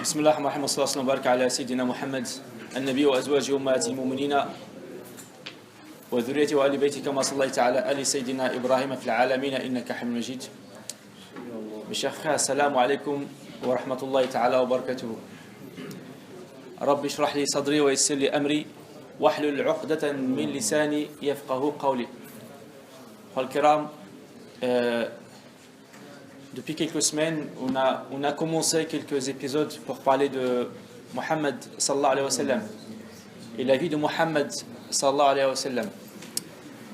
بسم الله الرحمن الرحيم والصلاة والسلام وبارك على سيدنا محمد النبي وأزواجه أمهات المؤمنين وذريته وآل بيته كما صليت على آل سيدنا إبراهيم في العالمين إنك حميد مجيد. Mes chers frères, assalamu alaikum wa rahmatullahi ta'ala wa barakatuhu. Rabbi shrah li sadri wa yassir li amri wahlul 'uqdatan min lisani yafqahu qawli. Al kiram, depuis quelques semaines, on a commencé quelques épisodes pour parler de Muhammad sallallahu alayhi wa sallam et la vie de Muhammad sallallahu alayhi wa sallam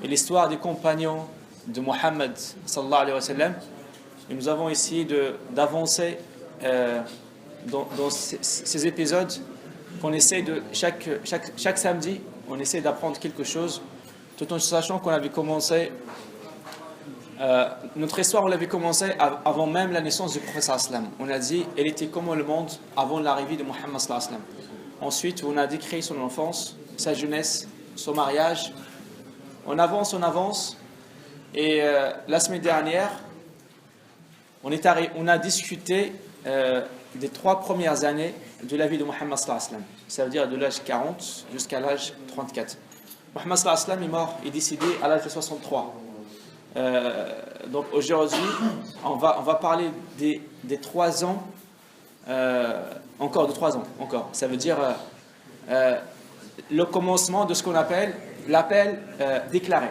et l'histoire des compagnons de Muhammad sallallahu alayhi wa sallam. Et nous avons essayé d'avancer dans ces épisodes qu'on essaie de chaque samedi, on essaie d'apprendre quelque chose, tout en sachant qu'on avait commencé notre histoire, on l'avait commencé avant même la naissance du prophète sallallahu alayhi wa sallam. On a dit, elle était comment le monde avant l'arrivée de Muhammad sallallahu alayhi wa sallam. Ensuite, on a décrit son enfance, sa jeunesse, son mariage. On avance. Et la semaine dernière, on a discuté des 3 premières années de la vie de Muhammad sallallahu alayhi wa sallam. Ça veut dire de l'âge 40 jusqu'à l'âge 34. Muhammad sallallahu alayhi wa sallam est mort et décédé à l'âge de 63. Donc aujourd'hui, on va parler des 3 ans, encore de 3 ans, encore. Ça veut dire le commencement de ce qu'on appelle l'appel déclaré.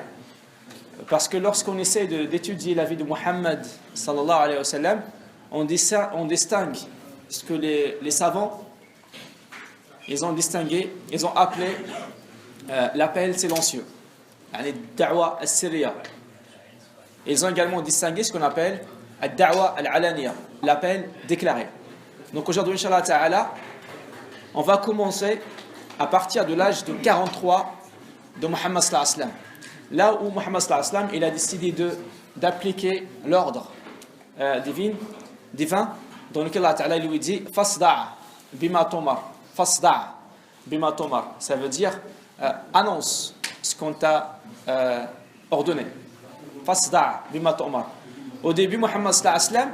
Parce que lorsqu'on essaie d'étudier la vie de Muhammad sallallahu alayhi wa sallam, on distingue ce que les savants ils ont distingué, ils ont appelé l'appel silencieux, yani da'wa al-sirriya. Ils ont également distingué ce qu'on appelle al-da'wa al-alaniya, l'appel déclaré. Donc aujourd'hui, Inch'Allah Ta'ala, on va commencer à partir de l'âge de 43 de Muhammad sallallahu alayhi wa sallam. Là où Muhammad sallallahu alayhi wa sallam, il a décidé d'appliquer l'ordre divin dans lequel Allah Ta'ala lui dit « Fasda' bima tomar » « Fasda' bima tomar » ça veut dire annonce ce qu'on t'a ordonné. Fasda' bima tomar. Au début, Muhammad sallallahu alayhi wa sallam,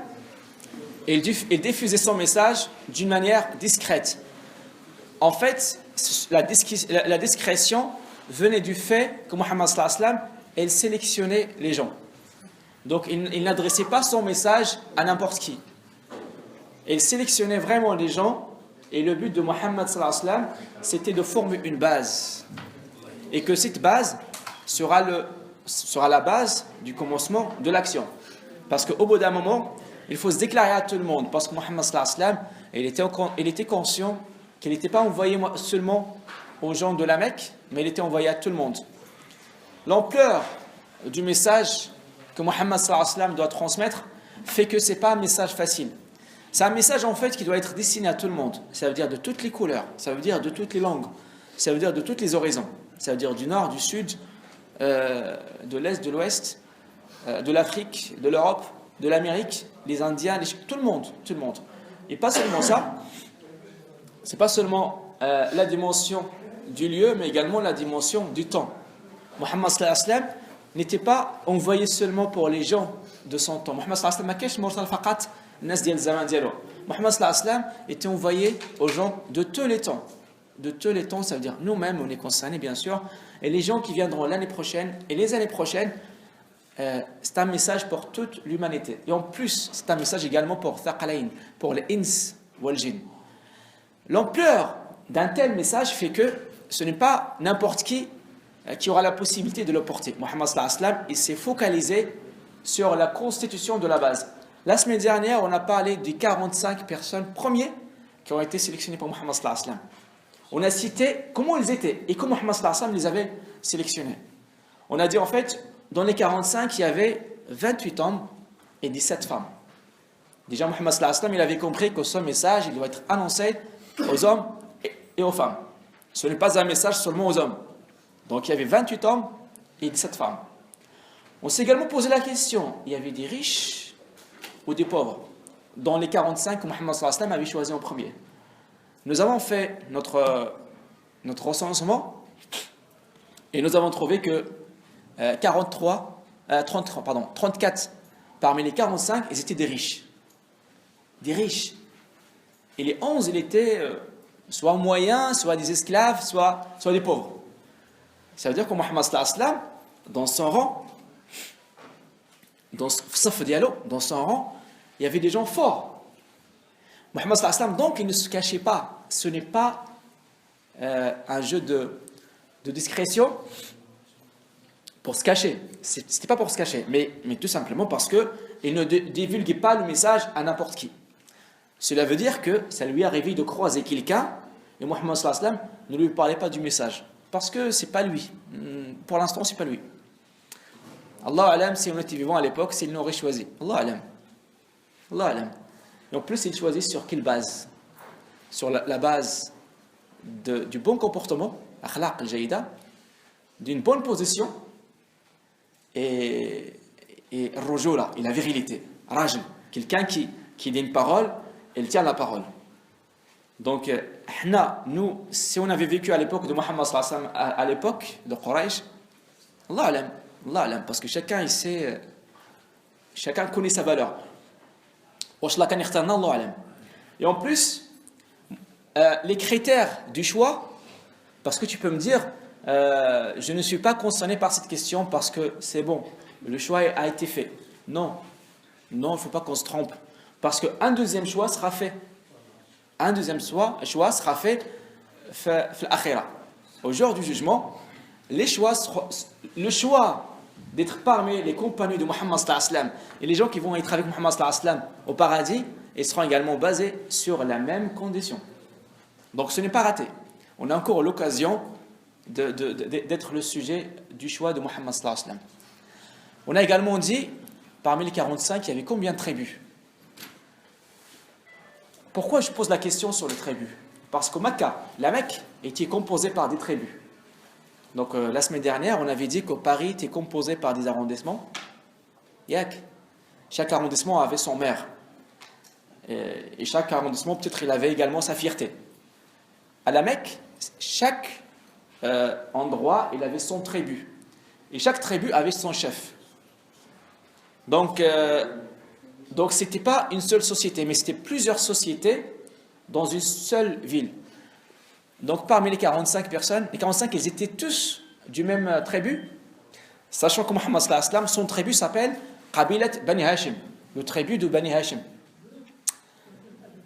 il diffusait son message d'une manière discrète. En fait, la discrétion venait du fait que Muhammad sallallahu alayhi wa sallam, il sélectionnait les gens. Donc il n'adressait pas son message à n'importe qui. Il sélectionnait vraiment les gens, et le but de Muhammad sallallahu alayhi wa sallam, c'était de former une base. Et que cette base sera la base du commencement de l'action. Parce qu'au bout d'un moment, il faut se déclarer à tout le monde. Parce que Muhammad sallallahu alayhi wa sallam, il était conscient qu'il n'était pas envoyé seulement aux gens de la Mecque, mais il était envoyé à tout le monde. L'ampleur du message que Muhammad sallallahu alayhi wa sallam doit transmettre fait que ce n'est pas un message facile. C'est un message en fait qui doit être destiné à tout le monde. Ça veut dire de toutes les couleurs, ça veut dire de toutes les langues, ça veut dire de toutes les horizons. Ça veut dire du nord, du sud, de l'est, de l'ouest, de l'Afrique, de l'Europe, de l'Amérique, les Indiens, tout le monde. Et pas seulement ça, c'est pas seulement la dimension du lieu, mais également la dimension du temps. Muhammad sallallahu alayhi wa sallam n'était pas envoyé seulement pour les gens de son temps. Muhammad sallallahu alayhi wa sallam Muhammad sallallahu alayhi wa sallam était envoyé aux gens de tous les temps. De tous les temps, ça veut dire nous-mêmes, on est concernés bien sûr, et les gens qui viendront l'année prochaine, et les années prochaines, c'est un message pour toute l'humanité. Et en plus, c'est un message également pour Thaqalayn, pour les ins wal jinn. L'ampleur d'un tel message fait que ce n'est pas n'importe qui aura la possibilité de le porter. Muhammad sallallahu alayhi wa sallam, il s'est focalisé sur la constitution de la base. La semaine dernière, on a parlé des 45 personnes premiers qui ont été sélectionnées par Muhammad sallallahu alayhi wa sallam. On a cité comment ils étaient et comment Muhammad sallallahu alayhi wa sallam les avait sélectionnés. On a dit en fait, dans les 45, il y avait 28 hommes et 17 femmes. Déjà, Muhammad sallallahu alayhi wa sallam, il avait compris que ce message, il doit être annoncé aux hommes et aux femmes. Ce n'est pas un message seulement aux hommes. Donc il y avait 28 hommes et 17 femmes. On s'est également posé la question, il y avait des riches ou des pauvres dans les 45 que Muhammad sallallahu alayhi wa sallam avait choisi en premier. Nous avons fait notre recensement et nous avons trouvé que 34 parmi les 45, ils étaient des riches. Des riches. Et les 11, ils étaient soit moyens, soit des esclaves, soit des pauvres. Ça veut dire que Muhammad sallallahu alayhi wa sallam, dans son rang, dans son rang, il y avait des gens forts. Muhammad sallallahu alayhi wa sallam, donc, il ne se cachait pas. Ce n'est pas un jeu de discrétion pour se cacher. C'était pas pour se cacher, mais tout simplement parce qu'il ne divulguait pas le message à n'importe qui. Cela veut dire que ça lui est arrivé de croiser quelqu'un et Muhammad sallallahu alayhi wa sallam ne lui parlait pas du message. Parce que c'est pas lui. Pour l'instant, c'est pas lui. Allah alam, si on était vivant à l'époque, s'il l'aurait choisi. Allah alam. Allah alam. Et en plus, il choisit sur quelle base? Sur la base du bon comportement, akhlaq al-jaïda, d'une bonne position et rujula, et la virilité. Rajul, quelqu'un qui dit une parole, il tient la parole. Donc, nous, si on avait vécu à l'époque de Muhammad sallallahu alayhi wa sallam, à l'époque de Quraysh, Allah alam, parce que chacun il sait, chacun connaît sa valeur. Et en plus, les critères du choix, parce que tu peux me dire, je ne suis pas concerné par cette question parce que c'est bon, le choix a été fait. Non, il ne faut pas qu'on se trompe, parce qu'un deuxième choix sera fait. Un deuxième choix sera fait l'akhira. Au jour du jugement, le choix d'être parmi les compagnons de Muhammad sallallahu alayhi wa sallam et les gens qui vont être avec Muhammad sallallahu alayhi wa sallam au paradis, ils seront également basés sur la même condition. Donc ce n'est pas raté. On a encore l'occasion d'être le sujet du choix de Muhammad sallallahu alayhi wa sallam. On a également dit, parmi les 45, il y avait combien de tribus? Pourquoi je pose la question sur les tribus? Parce qu'au Mecca, la Mecque était composée par des tribus. Donc la semaine dernière, on avait dit que Paris était composé par des arrondissements. Chaque arrondissement avait son maire. Et chaque arrondissement, peut-être, il avait également sa fierté. À la Mecque, chaque endroit, il avait son tribu. Et chaque tribu avait son chef. Donc ce n'était pas une seule société, mais c'était plusieurs sociétés dans une seule ville. Donc parmi les 45 personnes, les 45, ils étaient tous du même tribu, sachant que Muhammad sallallahu alayhi wa sallam, son tribu s'appelle Qabilat Bani Hashim, le tribu de Bani Hashim.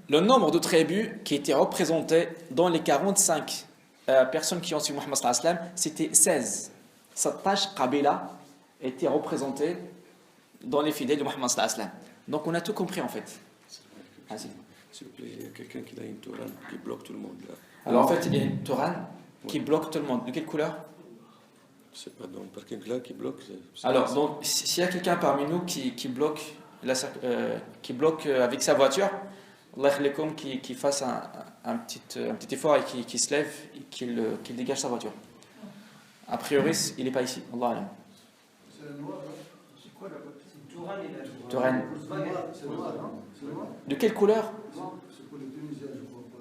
Le nombre de tribus qui étaient représentées dans les 45 personnes qui ont suivi Muhammad sallallahu alayhi wa sallam, c'était 16. 16 Qabila étaient représentées dans les fidèles de Muhammad sallallahu alayhi wa sallam. Donc on a tout compris en fait. S'il vous plaît, il y a quelqu'un qui a une tourane qui bloque tout le monde là. Alors en fait, il y a une tourane qui bloque tout le monde. De quelle couleur? C'est pas dans le parking là qui bloque. Alors, donc, s'il y a quelqu'un parmi nous qui bloque, avec sa voiture, Allah khalikum, qui fasse un petit effort et qui se lève et qu'il dégage sa voiture. A priori, il n'est pas ici. Allah alam. C'est le noir, hein? C'est quoi la tourane et la Tourane. C'est le noir, non? C'est le noir? De quelle couleur? C'est pour les Tunisiens, je crois pas.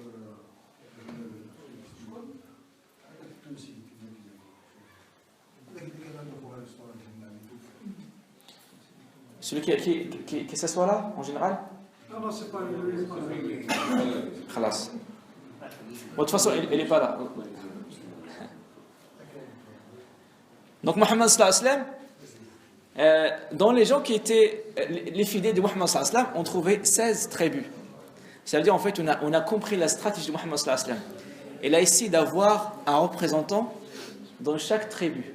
Celui qui s'assoit là, en général? Non, c'est pas lui. Khalas. De toute façon, il n'est pas là. Donc, Muhammad sallallahu alayhi wa sallam, dans les gens qui étaient les fidèles de Muhammad sallallahu alayhi wa sallam, on trouvait 16 tribus. Ça veut dire, en fait, on a compris la stratégie de Muhammad sallallahu alayhi wa sallam. Il a essayé d'avoir un représentant dans chaque tribu.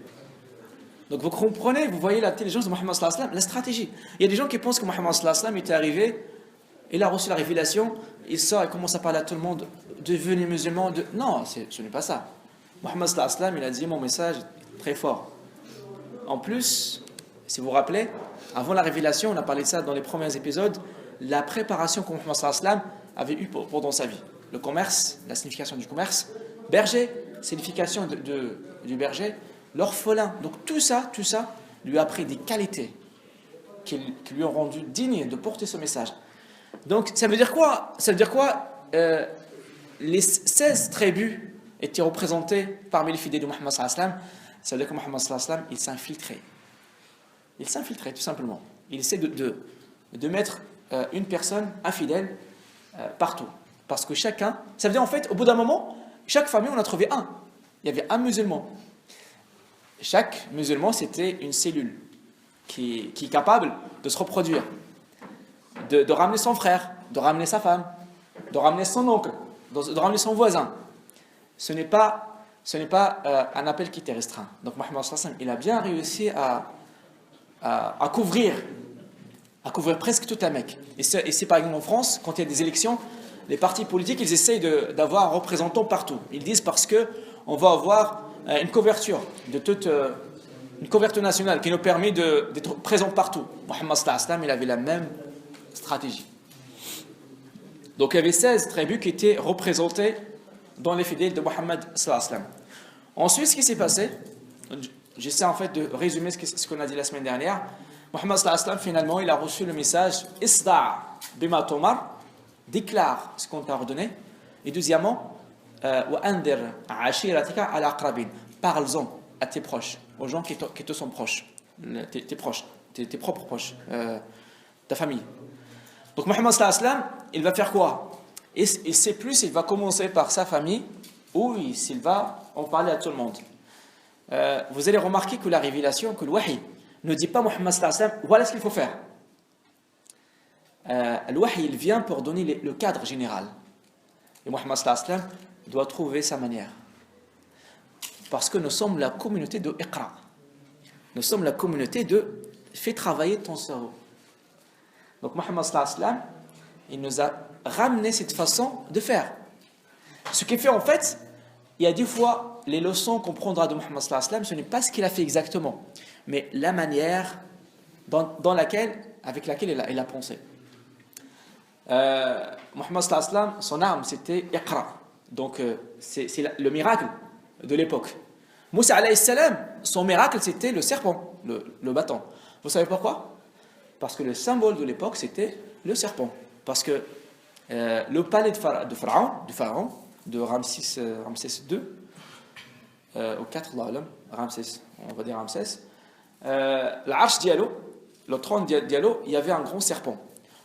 Donc vous comprenez, vous voyez l'intelligence de Muhammad sallallahu alayhi wa sallam, la stratégie. Il y a des gens qui pensent que Muhammad sallallahu alayhi wa sallam était arrivé, il a reçu la révélation, il sort et commence à parler à tout le monde, devenez musulmans. Non, ce n'est pas ça. Muhammad sallallahu alayhi wa sallam, il a dit mon message très fort. En plus, si vous vous rappelez, avant la révélation, on a parlé de ça dans les premiers épisodes, la préparation que Muhammad sallallahu alayhi wa sallam avait eue pendant sa vie. Le commerce, la signification du commerce, berger, signification du berger, l'orphelin. Donc tout ça lui a appris des qualités qui lui ont rendu digne de porter ce message. Donc ça veut dire quoi? Ça veut dire quoi? Les 16 tribus étaient représentées parmi les fidèles de Muhammad sallallahu alayhi wa sallam. Ça veut dire que Muhammad sallallahu alayhi wa sallam, il s'infiltrait. Il s'infiltrait tout simplement. Il essaie de mettre une personne infidèle partout. Parce que chacun, ça veut dire en fait, au bout d'un moment, chaque famille, on a trouvé un. Il y avait un musulman. Chaque musulman, c'était une cellule qui est capable de se reproduire, de ramener son frère, de ramener sa femme, de ramener son oncle, de ramener son voisin. Ce n'est pas un appel qui était restreint. Donc Mohammed sallallahu alayhi wa sallam, il a bien réussi à couvrir presque toute la Mecque. Et c'est par exemple en France, quand il y a des élections, les partis politiques, ils essayent d'avoir un représentant partout. Ils disent parce que on va avoir une couverture une couverture nationale qui nous permet d'être présents partout. Mohammed sallallahu alayhi wa sallam, il avait la même stratégie. Donc il y avait 16 tribus qui étaient représentées dans les fidèles de Mohammed sallallahu alayhi wa sallam. Ensuite, ce qui s'est passé, j'essaie en fait de résumer ce qu'on a dit la semaine dernière. Mohammed sallallahu alayhi wa sallam, finalement, il a reçu le message Isda' bima tomar, déclare ce qu'on t'a ordonné. Et deuxièmement, wa andir ashiratika ala aqrabin, parle-en à tes proches, aux gens qui te sont proches, tes proches, tes propres proches, ta famille. Donc Mohammed sallallahu alayhi wa sallam, il va faire quoi? Il sait plus s'il va commencer par sa famille ou s'il va en parler à tout le monde. Vous allez remarquer que la révélation, que le wahi ne dit pas Mohammed sallallahu alayhi wa sallam, voilà ce qu'il faut faire. Le wahi, il vient pour donner le cadre général. Et Mohammed sallallahu alayhi wa sallam doit trouver sa manière. Parce que nous sommes la communauté de Iqra. Nous sommes la communauté de fais travailler ton cerveau. Donc Mohammed sallallahu alayhi wa sallam, il nous a ramené cette façon de faire. Ce qui fait en fait, il y a des fois les leçons qu'on prendra de Mohammed sallallahu alayhi wa sallam, ce n'est pas ce qu'il a fait exactement, mais la manière avec laquelle il a pensé. Mohammed sallallahu alayhi wa sallam, son arme c'était Iqra. Donc c'est le miracle de l'époque. Moussa alayhi salam, son miracle c'était le serpent, le bâton. Vous savez pourquoi? Parce que le symbole de l'époque c'était le serpent. Parce que le palais de Pharaon, de Ramsès II, au 4, Ramsès, on va dire Ramsès, l'arche Diallo, le trône Diallo, il y avait un grand serpent.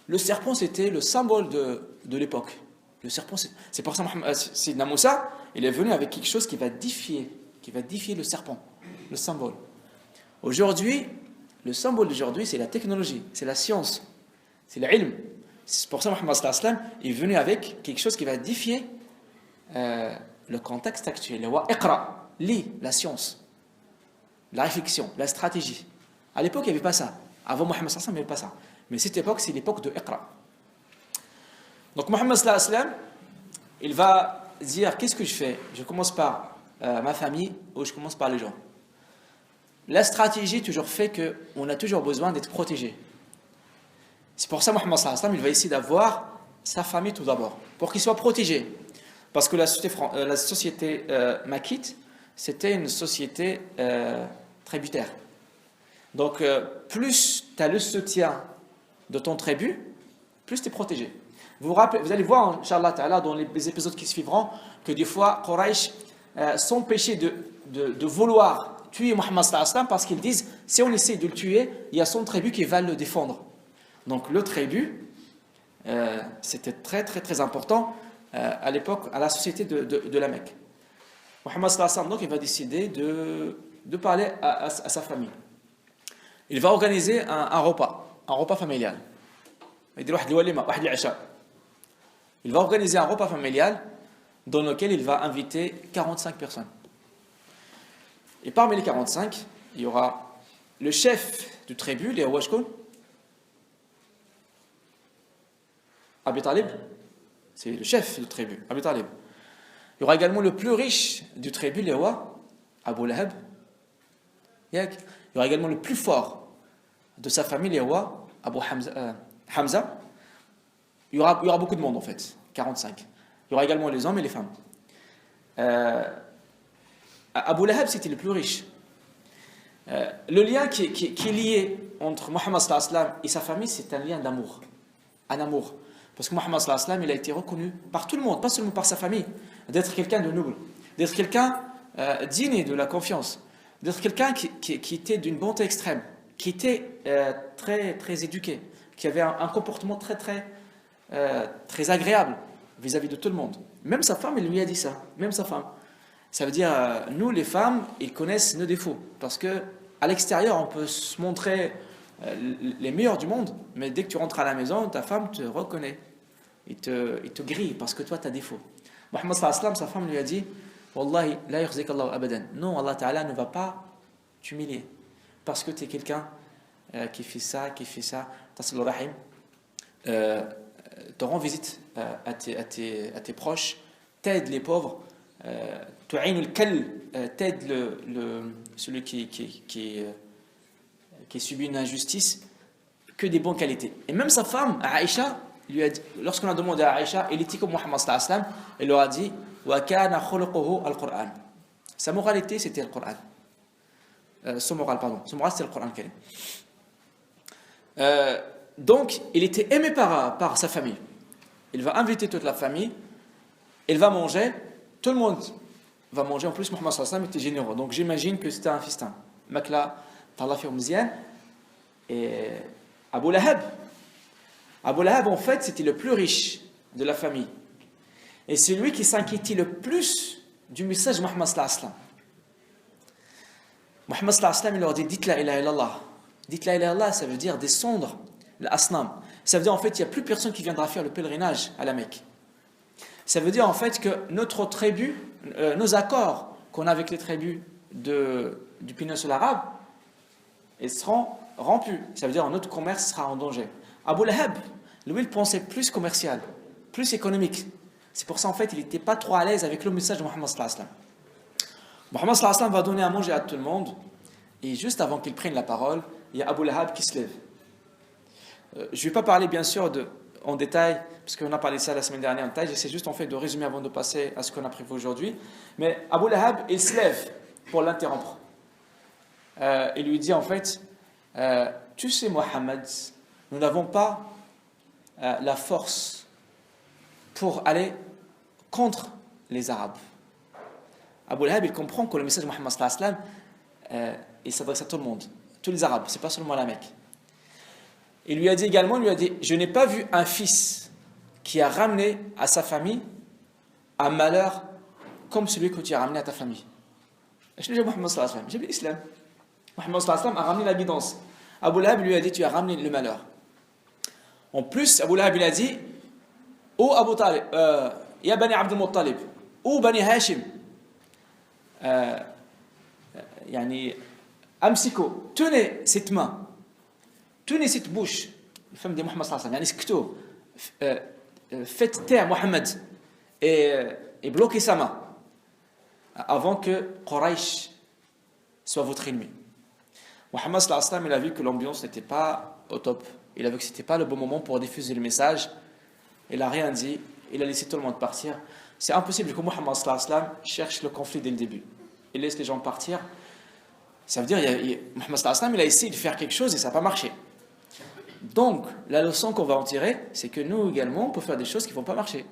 Le serpent c'était le symbole de l'époque. Le serpent, c'est pour ça que Sidna Moussa, il est venu avec quelque chose qui va défier le serpent, le symbole. Aujourd'hui, le symbole d'aujourd'hui, c'est la technologie, c'est la science, c'est l'ilm. C'est pour ça que Mohammed sallallahu alayhi wa sallam est venu avec quelque chose qui va défier le contexte actuel. Iqra, lis la science, la réflexion, la stratégie. À l'époque, il n'y avait pas ça. Avant Mohammed sallallahu alayhi wa sallam, il n'y avait pas ça. Mais cette époque, c'est l'époque de Iqra. Donc Mohammed sallallahu alayhi wa sallam, il va dire, qu'est-ce que je fais? Je commence par ma famille ou je commence par les gens. La stratégie toujours fait qu'on a toujours besoin d'être protégé. C'est pour ça que Mohammed sallallahu alayhi wa sallam, il va essayer d'avoir sa famille tout d'abord, pour qu'il soit protégé. Parce que la société makkite, c'était une société tributaire. Donc, plus tu as le soutien de ton tribu, plus tu es protégé. Vous allez voir, Inch'Allah Ta'ala, dans les épisodes qui suivront, que des fois, Quraysh s'empêchaient de vouloir tuer Mohammed sallallahu alayhi wa sallam parce qu'ils disent, si on essaie de le tuer, il y a son tribu qui va le défendre. Donc le tribu, c'était très très très important à l'époque, à la société de la Mecque. Mohammed sallallahu alayhi wa sallam, donc, il va décider de parler à sa famille. Il va organiser un repas familial. Il va organiser un repas familial dans lequel il va inviter 45 personnes. Et parmi les 45, il y aura le chef du tribu, les Washkun, Abi Talib, c'est le chef du tribu, Abi Talib. Il y aura également le plus riche du tribu, les Abu Lahab. Il y aura également le plus fort de sa famille, les Abu Hamza. Il y aura beaucoup de monde en fait, 45. Il y aura également les hommes et les femmes. Abu Lahab, c'était le plus riche. Le lien qui est lié entre Mohammed sallallahu alayhi wa sallam et sa famille, c'est un lien d'amour. Un amour. Parce que Mohammed sallallahu alayhi wa sallam, il a été reconnu par tout le monde, pas seulement par sa famille, d'être quelqu'un de noble, d'être quelqu'un digne de la confiance, d'être quelqu'un qui était d'une bonté extrême, qui était très, très éduqué, qui avait un comportement très, très, très agréable. vis-à-vis de tout le monde. Même sa femme, il lui a dit ça. Même sa femme. Ça veut dire, nous les femmes, ils connaissent nos défauts. Parce que à l'extérieur, on peut se montrer les meilleurs du monde, mais dès que tu rentres à la maison, ta femme te reconnaît. Il te grille parce que toi, tu as défaut. Mohammed sallallahu alayhi wa sallam, sa femme lui a dit, Wallahi, la yukhzik Allahu abadan. Non, Allah Ta'ala ne va pas t'humilier. Parce que tu es quelqu'un qui fait ça, tasil rahim, te rend visite à tes proches, t'aide les pauvres, t'aide celui qui subit une injustice, que des bonnes qualités. Et même sa femme, Aïcha, lui a dit, lorsqu'on a demandé à Aïcha, il était comme Muhammad sallallahu alayhi wa sallam, elle leur a dit, wa kana khuluquhu al-Qur'an. Sa moralité, c'était le Coran. Son moral, c'était le Coran. Donc, il était aimé par sa famille. Il va inviter toute la famille, il va manger, tout le monde va manger. En plus, Muhammad sallallahu alayhi wa sallam était généreux. Donc, j'imagine que c'était un festin. Makla, Tallah fi Mzian. Et Abu Lahab, en fait, c'était le plus riche de la famille. Et c'est lui qui s'inquiétait le plus du message de Muhammad sallallahu alayhi wa sallam. Muhammad sallallahu alayhi wa sallam, il leur dit, dites la ilaha illallah. Dites la ilaha illallah, ça veut dire descendre l'asnam. Ça veut dire en fait, il n'y a plus personne qui viendra faire le pèlerinage à la Mecque. Ça veut dire en fait que notre tribu, nos accords qu'on a avec les tribus du péninsule arabe, ils seront rompus. Ça veut dire que notre commerce sera en danger. Abu Lahab, lui, il pensait plus commercial, plus économique. C'est pour ça en fait, il n'était pas trop à l'aise avec le message de Muhammad sallallahu alayhi wa sallam. Muhammad sallallahu alayhi wa sallam va donner à manger à tout le monde. Et juste avant qu'il prenne la parole, il y a Abu Lahab qui se lève. Je ne vais pas parler bien sûr en détail, parce qu'on a parlé de ça la semaine dernière en détail. J'essaie juste en fait de résumer avant de passer à ce qu'on a prévu aujourd'hui. Mais Abu Lahab, il se lève pour l'interrompre. Il lui dit en fait, tu sais Mohammed, nous n'avons pas la force pour aller contre les Arabes. Abu Lahab, il comprend que le message de Muhammad sallallahu alayhi wa sallam, il s'adresse à tout le monde, tous les Arabes, c'est pas seulement la Mecque. Il lui a dit également, je n'ai pas vu un fils qui a ramené à sa famille un malheur comme celui que tu as ramené à ta famille. Je l'ai dit Muhammad sallallahu alayhi wa sallam, j'ai dit l'islam. Muhammad sallallahu alayhi wa sallam a ramené la guidance. Abu Lahab lui a dit, tu as ramené le malheur. En plus, Abu Lahab il a dit, ô Abu Talib, ya Bani Abdul Muttalib, ô Bani Hashim, yani, amsiko, tenez cette main, tenez cette bouche, la femme de Muhammad sallallahu alayhi wa sallam, faites taire Muhammad et bloquez sa main avant que Quraysh soit votre ennemi. Muhammad sallallahu alayhi wa sallam, il a vu que l'ambiance n'était pas au top. Il a vu que ce n'était pas le bon moment pour diffuser le message. Il n'a rien dit. Il a laissé tout le monde partir. C'est impossible que Muhammad sallallahu alayhi wa sallam cherche le conflit dès le début. Il laisse les gens partir. Ça veut dire, Muhammad sallallahu alayhi wa sallam, il a essayé de faire quelque chose et ça n'a pas marché. Donc, la leçon qu'on va en tirer, c'est que nous également, on peut faire des choses qui ne vont pas marcher.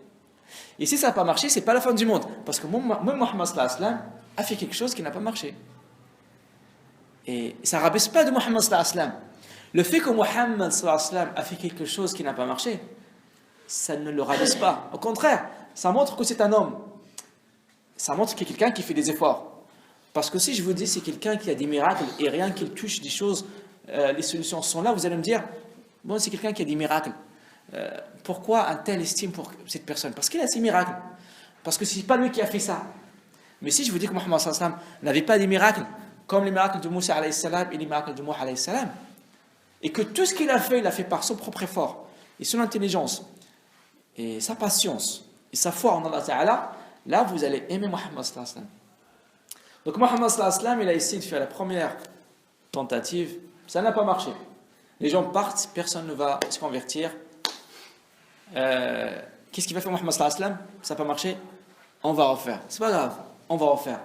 Et si ça n'a pas marché, ce n'est pas la fin du monde. Parce que même Muhammad sallallahu alayhi wa sallam a fait quelque chose qui n'a pas marché. Et ça ne rabaisse pas de Muhammad sallallahu alayhi wa sallam. Le fait que Muhammad sallallahu alayhi wa sallam a fait quelque chose qui n'a pas marché, ça ne le rabaisse pas. Au contraire, ça montre que c'est un homme. Ça montre qu'il y a quelqu'un qui fait des efforts. Parce que si je vous dis c'est quelqu'un qui a des miracles et rien qu'il touche des choses, les solutions sont là, vous allez me dire, bon, c'est quelqu'un qui a des miracles. Pourquoi un tel estime pour cette personne? Parce qu'il a ses miracles. Parce que ce n'est pas lui qui a fait ça. Mais si je vous dis que Muhammad sallallahu alayhi wa sallam n'avait pas des miracles, comme les miracles de Moussa alayhi salam et les miracles de Nuh alayhi salam, et que tout ce qu'il a fait par son propre effort, et son intelligence, et sa patience, et sa foi en Allah Ta'ala, là vous allez aimer Muhammad sallallahu alayhi wa sallam. Donc Muhammad sallallahu alayhi wa sallam, il a essayé de faire la première tentative, ça n'a pas marché. Les gens partent, personne ne va se convertir. Qu'est-ce qu'il va faire Muhammad sallallahu alayhi wa sallam? Ça n'a pas marché, on va refaire. C'est pas grave, on va refaire.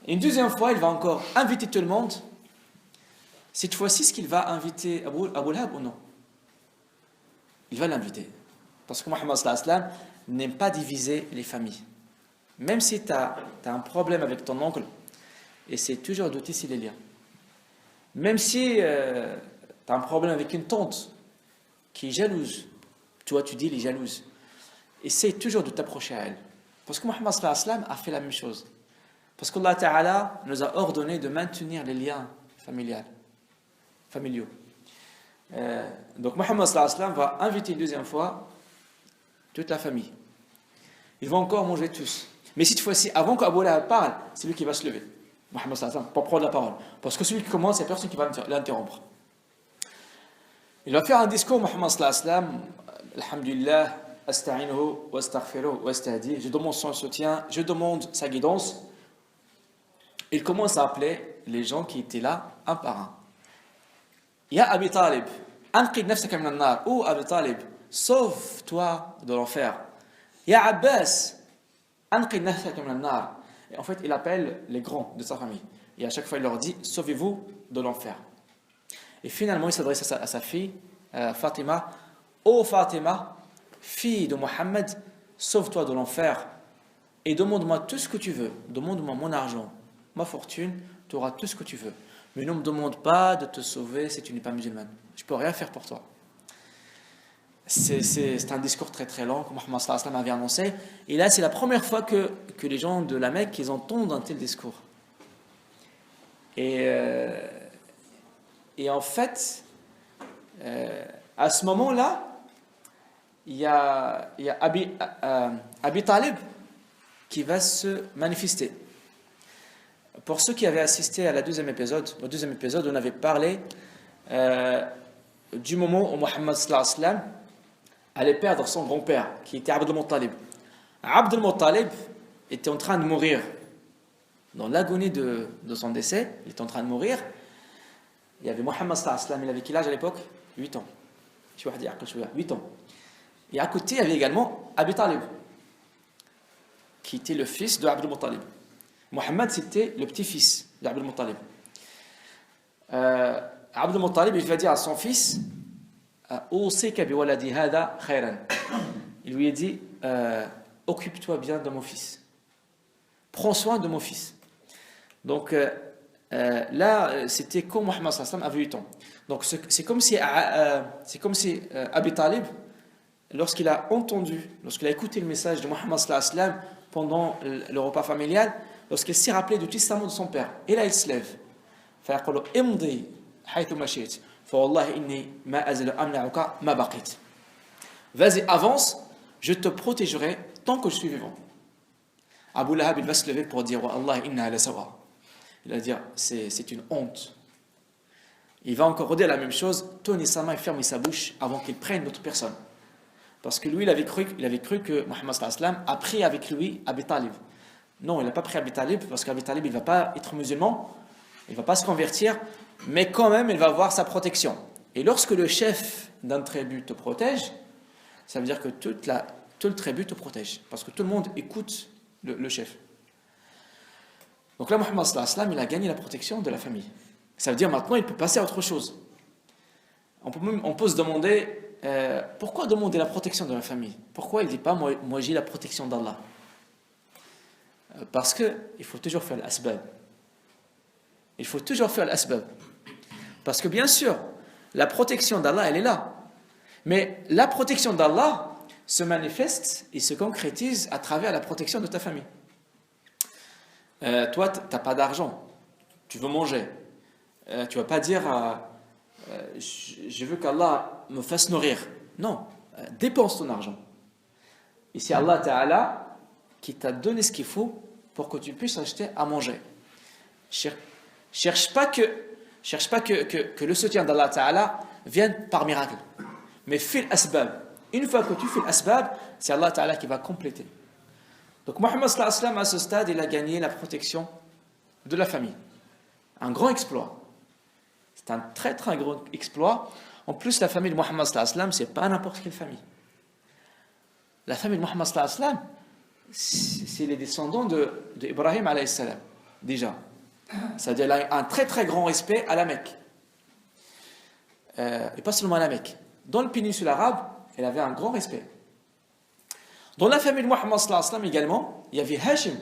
Et une deuxième fois, il va encore inviter tout le monde. Cette fois-ci, est-ce qu'il va inviter Abu Lahab ou non? Il va l'inviter. Parce que Muhammad sallallahu alayhi wa sallam n'aime pas diviser les familles. Même si tu as un problème avec ton oncle, essaie toujours de tisser les liens. Même si tu as un problème avec une tante qui est jalouse, toi tu dis elle est jalouse, essaye toujours de t'approcher à elle. Parce que Muhammad sallallahu alayhi wa sallam a fait la même chose. Parce qu'Allah Ta'ala nous a ordonné de maintenir les liens familiaux. Donc Muhammad sallallahu alayhi wa sallam va inviter une deuxième fois toute la famille. Ils vont encore manger tous. Mais cette fois-ci, avant qu'Abu Lahab parle, c'est lui qui va se lever. Muhammad sallallahu alayhi wa sallam, pour prendre la parole. Parce que celui qui commence, il n'y a personne qui va l'interrompre. Il va faire un discours, Muhammad sallallahu alayhi wa sallam, Alhamdulillah, asta'inuhu wa astaghfiruhu wa astahdi. Je demande son soutien, je demande sa guidance. Il commence à appeler les gens qui étaient là, un par un. Ya Abi Talib, anqid nafsaka min an-nar. Oh Abi Talib, sauve-toi de l'enfer. Ya Abbas, anqid nafsaka min an-nar. Et en fait, il appelle les grands de sa famille. Et à chaque fois, il leur dit, sauvez-vous de l'enfer. Et finalement, il s'adresse à sa fille, Fatima. Oh Fatima, fille de Mohammed, sauve-toi de l'enfer et demande-moi tout ce que tu veux. Demande-moi mon argent, ma fortune, tu auras tout ce que tu veux. Mais ne me demande pas de te sauver si tu n'es pas musulmane. Je ne peux rien faire pour toi. C'est un discours très très long que Mohammed sallallahu alayhi wa sallam avait annoncé. Et là, c'est la première fois que les gens de la Mecque ils entendent un tel discours. Et en fait, à ce moment-là, il y a Abi Talib qui va se manifester. Pour ceux qui avaient assisté à au deuxième épisode, on avait parlé du moment où Mohammed sallallahu alayhi wa sallam allait perdre son grand-père, qui était Abd al-Muttalib. Abd al-Muttalib était en train de mourir. Dans l'agonie de son décès, il était en train de mourir. Il y avait Mohammed sallallahu alayhi wa sallam, il avait quel âge à l'époque? 8 ans. 8 ans. Et à côté, il y avait également Abi Talib, qui était le fils de Abd al-Muttalib. Mohammed, c'était le petit-fils d'Abd al-Muttalib. Abd al-Muttalib, il va dire à son fils, il lui a dit, occupe-toi bien de mon fils. Prends soin de mon fils. Donc là, c'était quand Mohammed sallallahu alayhi wa sallam avait 8 ans. Donc c'est comme si Abi Talib, lorsqu'il a écouté le message de Mohammed sallallahu alayhi wa sallam pendant le repas familial, lorsqu'il s'est rappelé du testament de son père, et là il se lève. Vas-y, avance, je te protégerai tant que je suis vivant. Abu Lahab, il va se lever pour dire Wallah inna la sawa. Il va dire c'est une honte. Il va encore redire la même chose, tenez sa main et fermez sa bouche avant qu'il prenne d'autres personnes. Parce que lui, il avait cru que Mohammed sallallahu alayhi wa sallam a pris avec lui Abi Talib. Non, il n'a pas pris Abi Talib parce qu'Abi Talib, il ne va pas être musulman, il ne va pas se convertir, mais quand même, il va avoir sa protection. Et lorsque le chef d'un tribu te protège, ça veut dire que tout le tribu te protège, parce que tout le monde écoute le chef. Donc là, Mohammed sallallahu alayhi wa sallam, il a gagné la protection de la famille. Ça veut dire maintenant, il peut passer à autre chose. On peut se demander, pourquoi demander la protection de la famille? Pourquoi il ne dit pas, moi j'ai la protection d'Allah? Parce qu'il faut toujours faire l'asbab. Il faut toujours faire l'asbab. Parce que bien sûr, la protection d'Allah, elle est là. Mais la protection d'Allah se manifeste et se concrétise à travers la protection de ta famille. Toi, tu n'as pas d'argent. Tu veux manger. Tu ne vas pas dire je veux qu'Allah me fasse nourrir. Non, dépense ton argent. Et c'est Allah Ta'ala qui t'a donné ce qu'il faut pour que tu puisses acheter à manger. Cherche pas que le soutien d'Allah Ta'ala vienne par miracle. Mais fais l'asbab. Une fois que tu fais l'asbab, c'est Allah Ta'ala qui va compléter. Donc Mohammed sallallahu alayhi wa sallam, à ce stade, il a gagné la protection de la famille. Un grand exploit. C'est un très très grand exploit. En plus, la famille de Mohammed sallallahu alayhi wa sallam, c'est pas n'importe quelle famille. La famille de Mohammed sallallahu alayhi wa sallam, c'est les descendants d'Ibrahim alayhi salam, déjà. C'est-à-dire qu'il a un très très grand respect à la Mecque. Et pas seulement à la Mecque. Dans le péninsule arabe, il avait un grand respect. Dans la famille de Mohammed sallallahu alayhi wa sallam également, il y avait Hashim.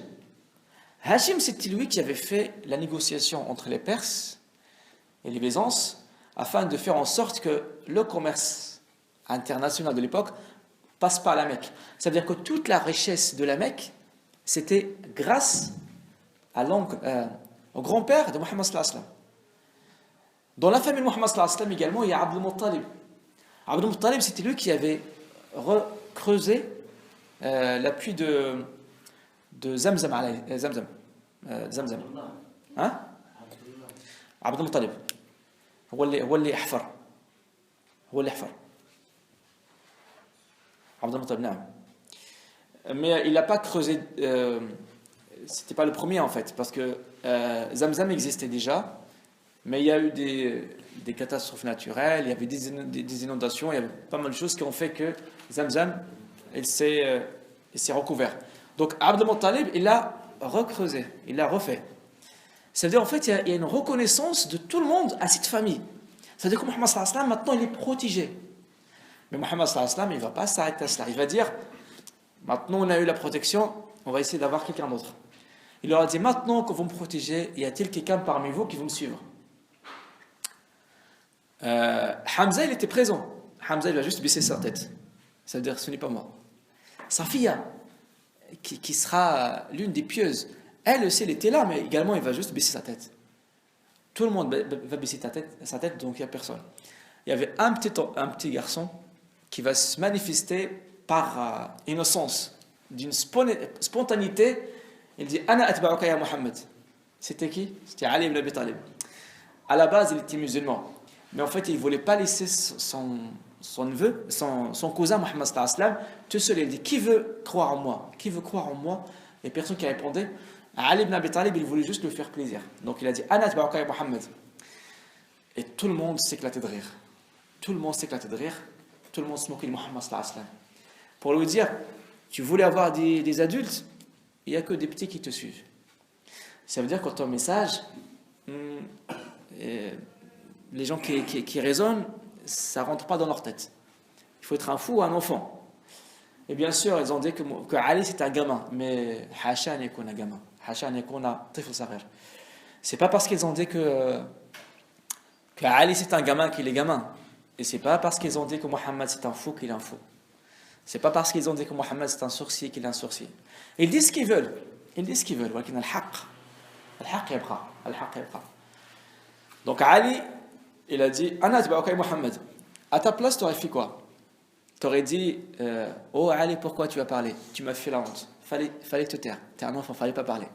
Hashim, c'était lui qui avait fait la négociation entre les Perses et les Byzances afin de faire en sorte que le commerce international de l'époque passe par la Mecque. Ça veut dire que toute la richesse de la Mecque, c'était grâce à au grand-père de Mohammed sallallahu alayhi wa sallam. Dans la famille de Mohammed sallallahu alayhi wa sallam également, il y a Abdul Muttalib. Abdul Muttalib, c'était lui qui avait creusé la puits de Zamzam. Zamzam. Hein? Abdul Muttalib. هو اللي احفر عبد المطلب نعم. Mais il n'a pas creusé, c'était pas le premier en fait, parce que Zamzam existait déjà, mais il y a eu des catastrophes naturelles, il y avait des inondations, il y avait pas mal de choses qui ont fait que Zamzam il s'est recouvert. Donc Abd al-Muttalib, il l'a recreusé, il l'a refait. C'est-à-dire en fait il y a une reconnaissance de tout le monde à cette famille. C'est-à-dire que Mohammed sallallahu alayhi wa sallam maintenant il est protégé. Mais Mohammed sallallahu alayhi wa sallam il ne va pas s'arrêter à cela. Il va dire maintenant on a eu la protection, on va essayer d'avoir quelqu'un d'autre. Il leur a dit maintenant que vous me protégez, y a-t-il quelqu'un parmi vous qui va me suivre? Hamza il était présent. Hamza il va juste baisser sa tête. Ça veut dire ce n'est pas moi. Safiya qui sera l'une des pieuses, elle aussi elle était là, mais également il va juste baisser sa tête. Tout le monde va baisser sa tête, donc il n'y a personne. Il y avait un petit garçon qui va se manifester par innocence, d'une spontanéité. Il dit Ana atba'uka ya Muhammad. C'était qui? C'était Ali ibn Abi Talib. À la base, il était musulman, mais en fait, il ne voulait pas laisser son neveu, son cousin Mohammed sallallahu alayhi wa sallam, tout seul. Il dit qui veut croire en moi? Qui veut croire en moi? Et personne qui répondait. Ali ibn Abi Talib, il voulait juste lui faire plaisir. Donc il a dit Ana atba'uka ya Muhammad. Et tout le monde s'éclatait de rire. Tout le monde s'éclatait de rire. Tout le monde se moquait de Mohammed sallallahu alayhi wa sallam. Pour lui dire tu voulais avoir des adultes, il n'y a que des petits qui te suivent. Ça veut dire que ton message, les gens qui raisonnent, ça ne rentre pas dans leur tête. Il faut être un fou ou un enfant. Et bien sûr, ils ont dit que Ali c'est un gamin, mais Hasha n'est qu'un gamin. Hasha n'est qu'un tifl saghir. C'est pas parce qu'ils ont dit que Ali c'est un gamin qu'il est gamin. Et c'est pas parce qu'ils ont dit que Mohammed c'est un fou qu'il est un fou. C'est pas parce qu'ils ont dit que Mohammed c'est un sorcier qu'il est un sorcier. Ils disent ce qu'ils veulent. Ils disent ce qu'ils veulent. ولكن الحق يبقى. Donc Ali, il a dit Ana atba'uka Mohammed. À ta place, tu aurais fait quoi? Tu aurais dit oh Ali, pourquoi tu as parlé? Tu m'as fait la honte. Fallait te taire. Tu es un enfant, fallait pas parler.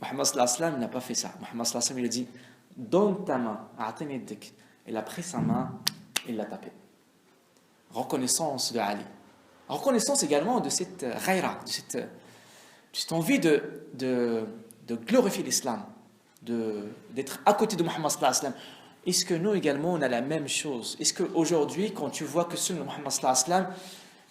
Mohammed sallallahu alayhi wa sallam n'a pas fait ça. Mohammed sallallahu alayhi wa sallam il a dit donne ta main, a'tini yadak. Il a pris sa main, il l'a tapé. Reconnaissance de Ali. Reconnaissance également de cette ghaira, de cette envie de glorifier l'islam, d'être à côté de Mohammed sallallahu alayhi wa sallam. Est-ce que nous également on a la même chose? Est-ce qu'aujourd'hui, quand tu vois que celui de Mohammed sallallahu alayhi wa sallam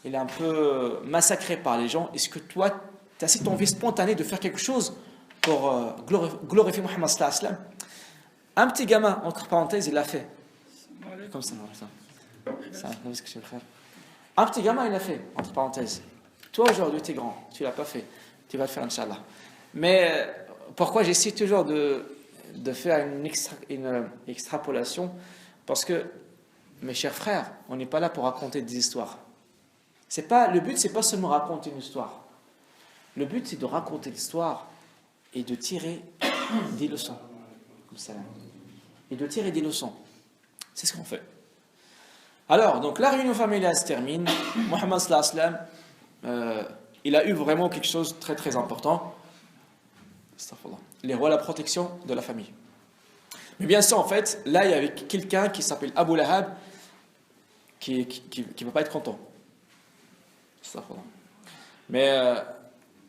il est un peu massacré par les gens, est-ce que toi tu as cette envie spontanée de faire quelque chose pour glorifier Mohammed sallallahu alayhi wa sallam? Un petit gamin, entre parenthèses, il l'a fait. Comme ça, un petit gamin, il l'a fait, entre parenthèses. Toi, aujourd'hui, tu es grand, tu ne l'as pas fait. Tu vas le faire, Inch'Allah. Mais pourquoi j'essaie toujours de faire une extrapolation? Parce que, mes chers frères, on n'est pas là pour raconter des histoires. Le but, c'est pas seulement raconter une histoire. Le but, c'est de raconter l'histoire et de tirer des leçons. Comme ça. Et de tirer des leçons. C'est ce qu'on fait. Alors, donc la réunion familiale se termine. Mohammed sallallahu alayhi wa sallam, il a eu vraiment quelque chose de très très important. La protection de la famille. Mais bien sûr, en fait, là, il y avait quelqu'un qui s'appelle Abu Lahab qui ne va pas être content. Mais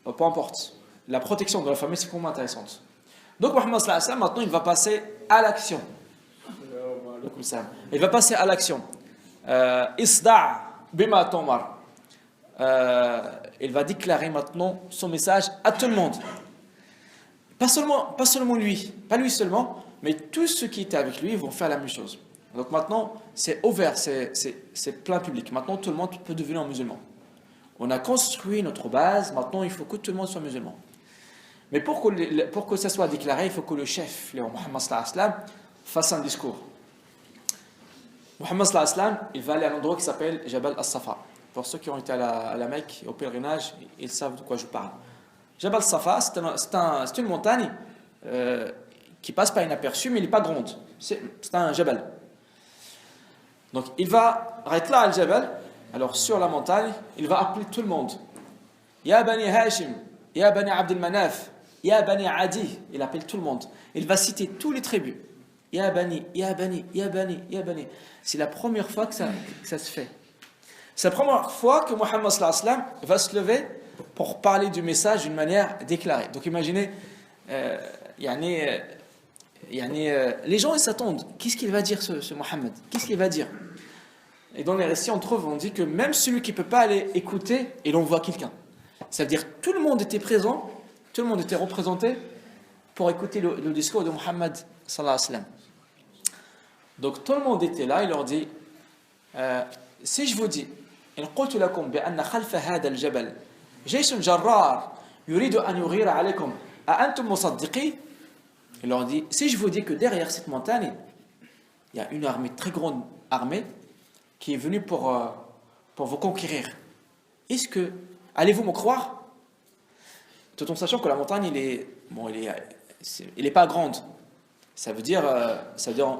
peu importe. La protection de la famille, c'est vraiment intéressante. Donc, Mohammed sallallahu alayhi wa sallam, maintenant, il va passer à l'action. Il va passer à l'action. Isda' bima tomar. Il va déclarer maintenant son message à tout le monde. Pas seulement lui, pas lui seulement, mais tous ceux qui étaient avec lui vont faire la même chose. Donc maintenant, c'est ouvert, c'est plein public. Maintenant, tout le monde peut devenir un musulman. On a construit notre base, maintenant il faut que tout le monde soit musulman. Mais pour que ça soit déclaré, il faut que le chef, Mohammed sallallahu alayhi wa sallam, fasse un discours. Mohammed sallallahu alayhi wa sallam, il va aller à un endroit qui s'appelle Jabal as-Safa. Pour ceux qui ont été à la Mecque, au pèlerinage, ils savent de quoi je parle. Jabal Safa, c'est une montagne qui passe pas inaperçue, mais il n'est pas grande. C'est un jabal. Donc il va arrêter là al-jabal. Alors sur la montagne, il va appeler tout le monde. Ya Bani Hashim, Ya Bani Abdel Manaf, Ya Bani Adi. Il appelle tout le monde. Il va citer tous les tribus. Ya Bani, Ya Bani, Ya Bani, Ya Bani. C'est la première fois que ça se fait. C'est la première fois que Muhammad sallallahu alayhi wa sallam va se lever pour parler du message d'une manière déclarée. Donc imaginez, les gens ils s'attendent. Qu'est-ce qu'il va dire ce Muhammad? Qu'est-ce qu'il va dire? Et dans les récits, on trouve, on dit que même celui qui ne peut pas aller écouter, il envoie quelqu'un. Ça veut dire que tout le monde était présent, tout le monde était représenté pour écouter le discours de Muhammad sallallahu alayhi wa sallam. Donc tout le monde était là, il leur dit si je vous dis إن قلت لكم بأن خلف هذا الجبل جيش جرار يريد أن يغير عليكم أأنتم مصدقين. Il leur dit si je vous dis que derrière cette montagne il y a une armée, très grande armée qui est venue pour vous conquérir, allez-vous me croire? Tout en sachant que la montagne il est pas grande. Ça veut dire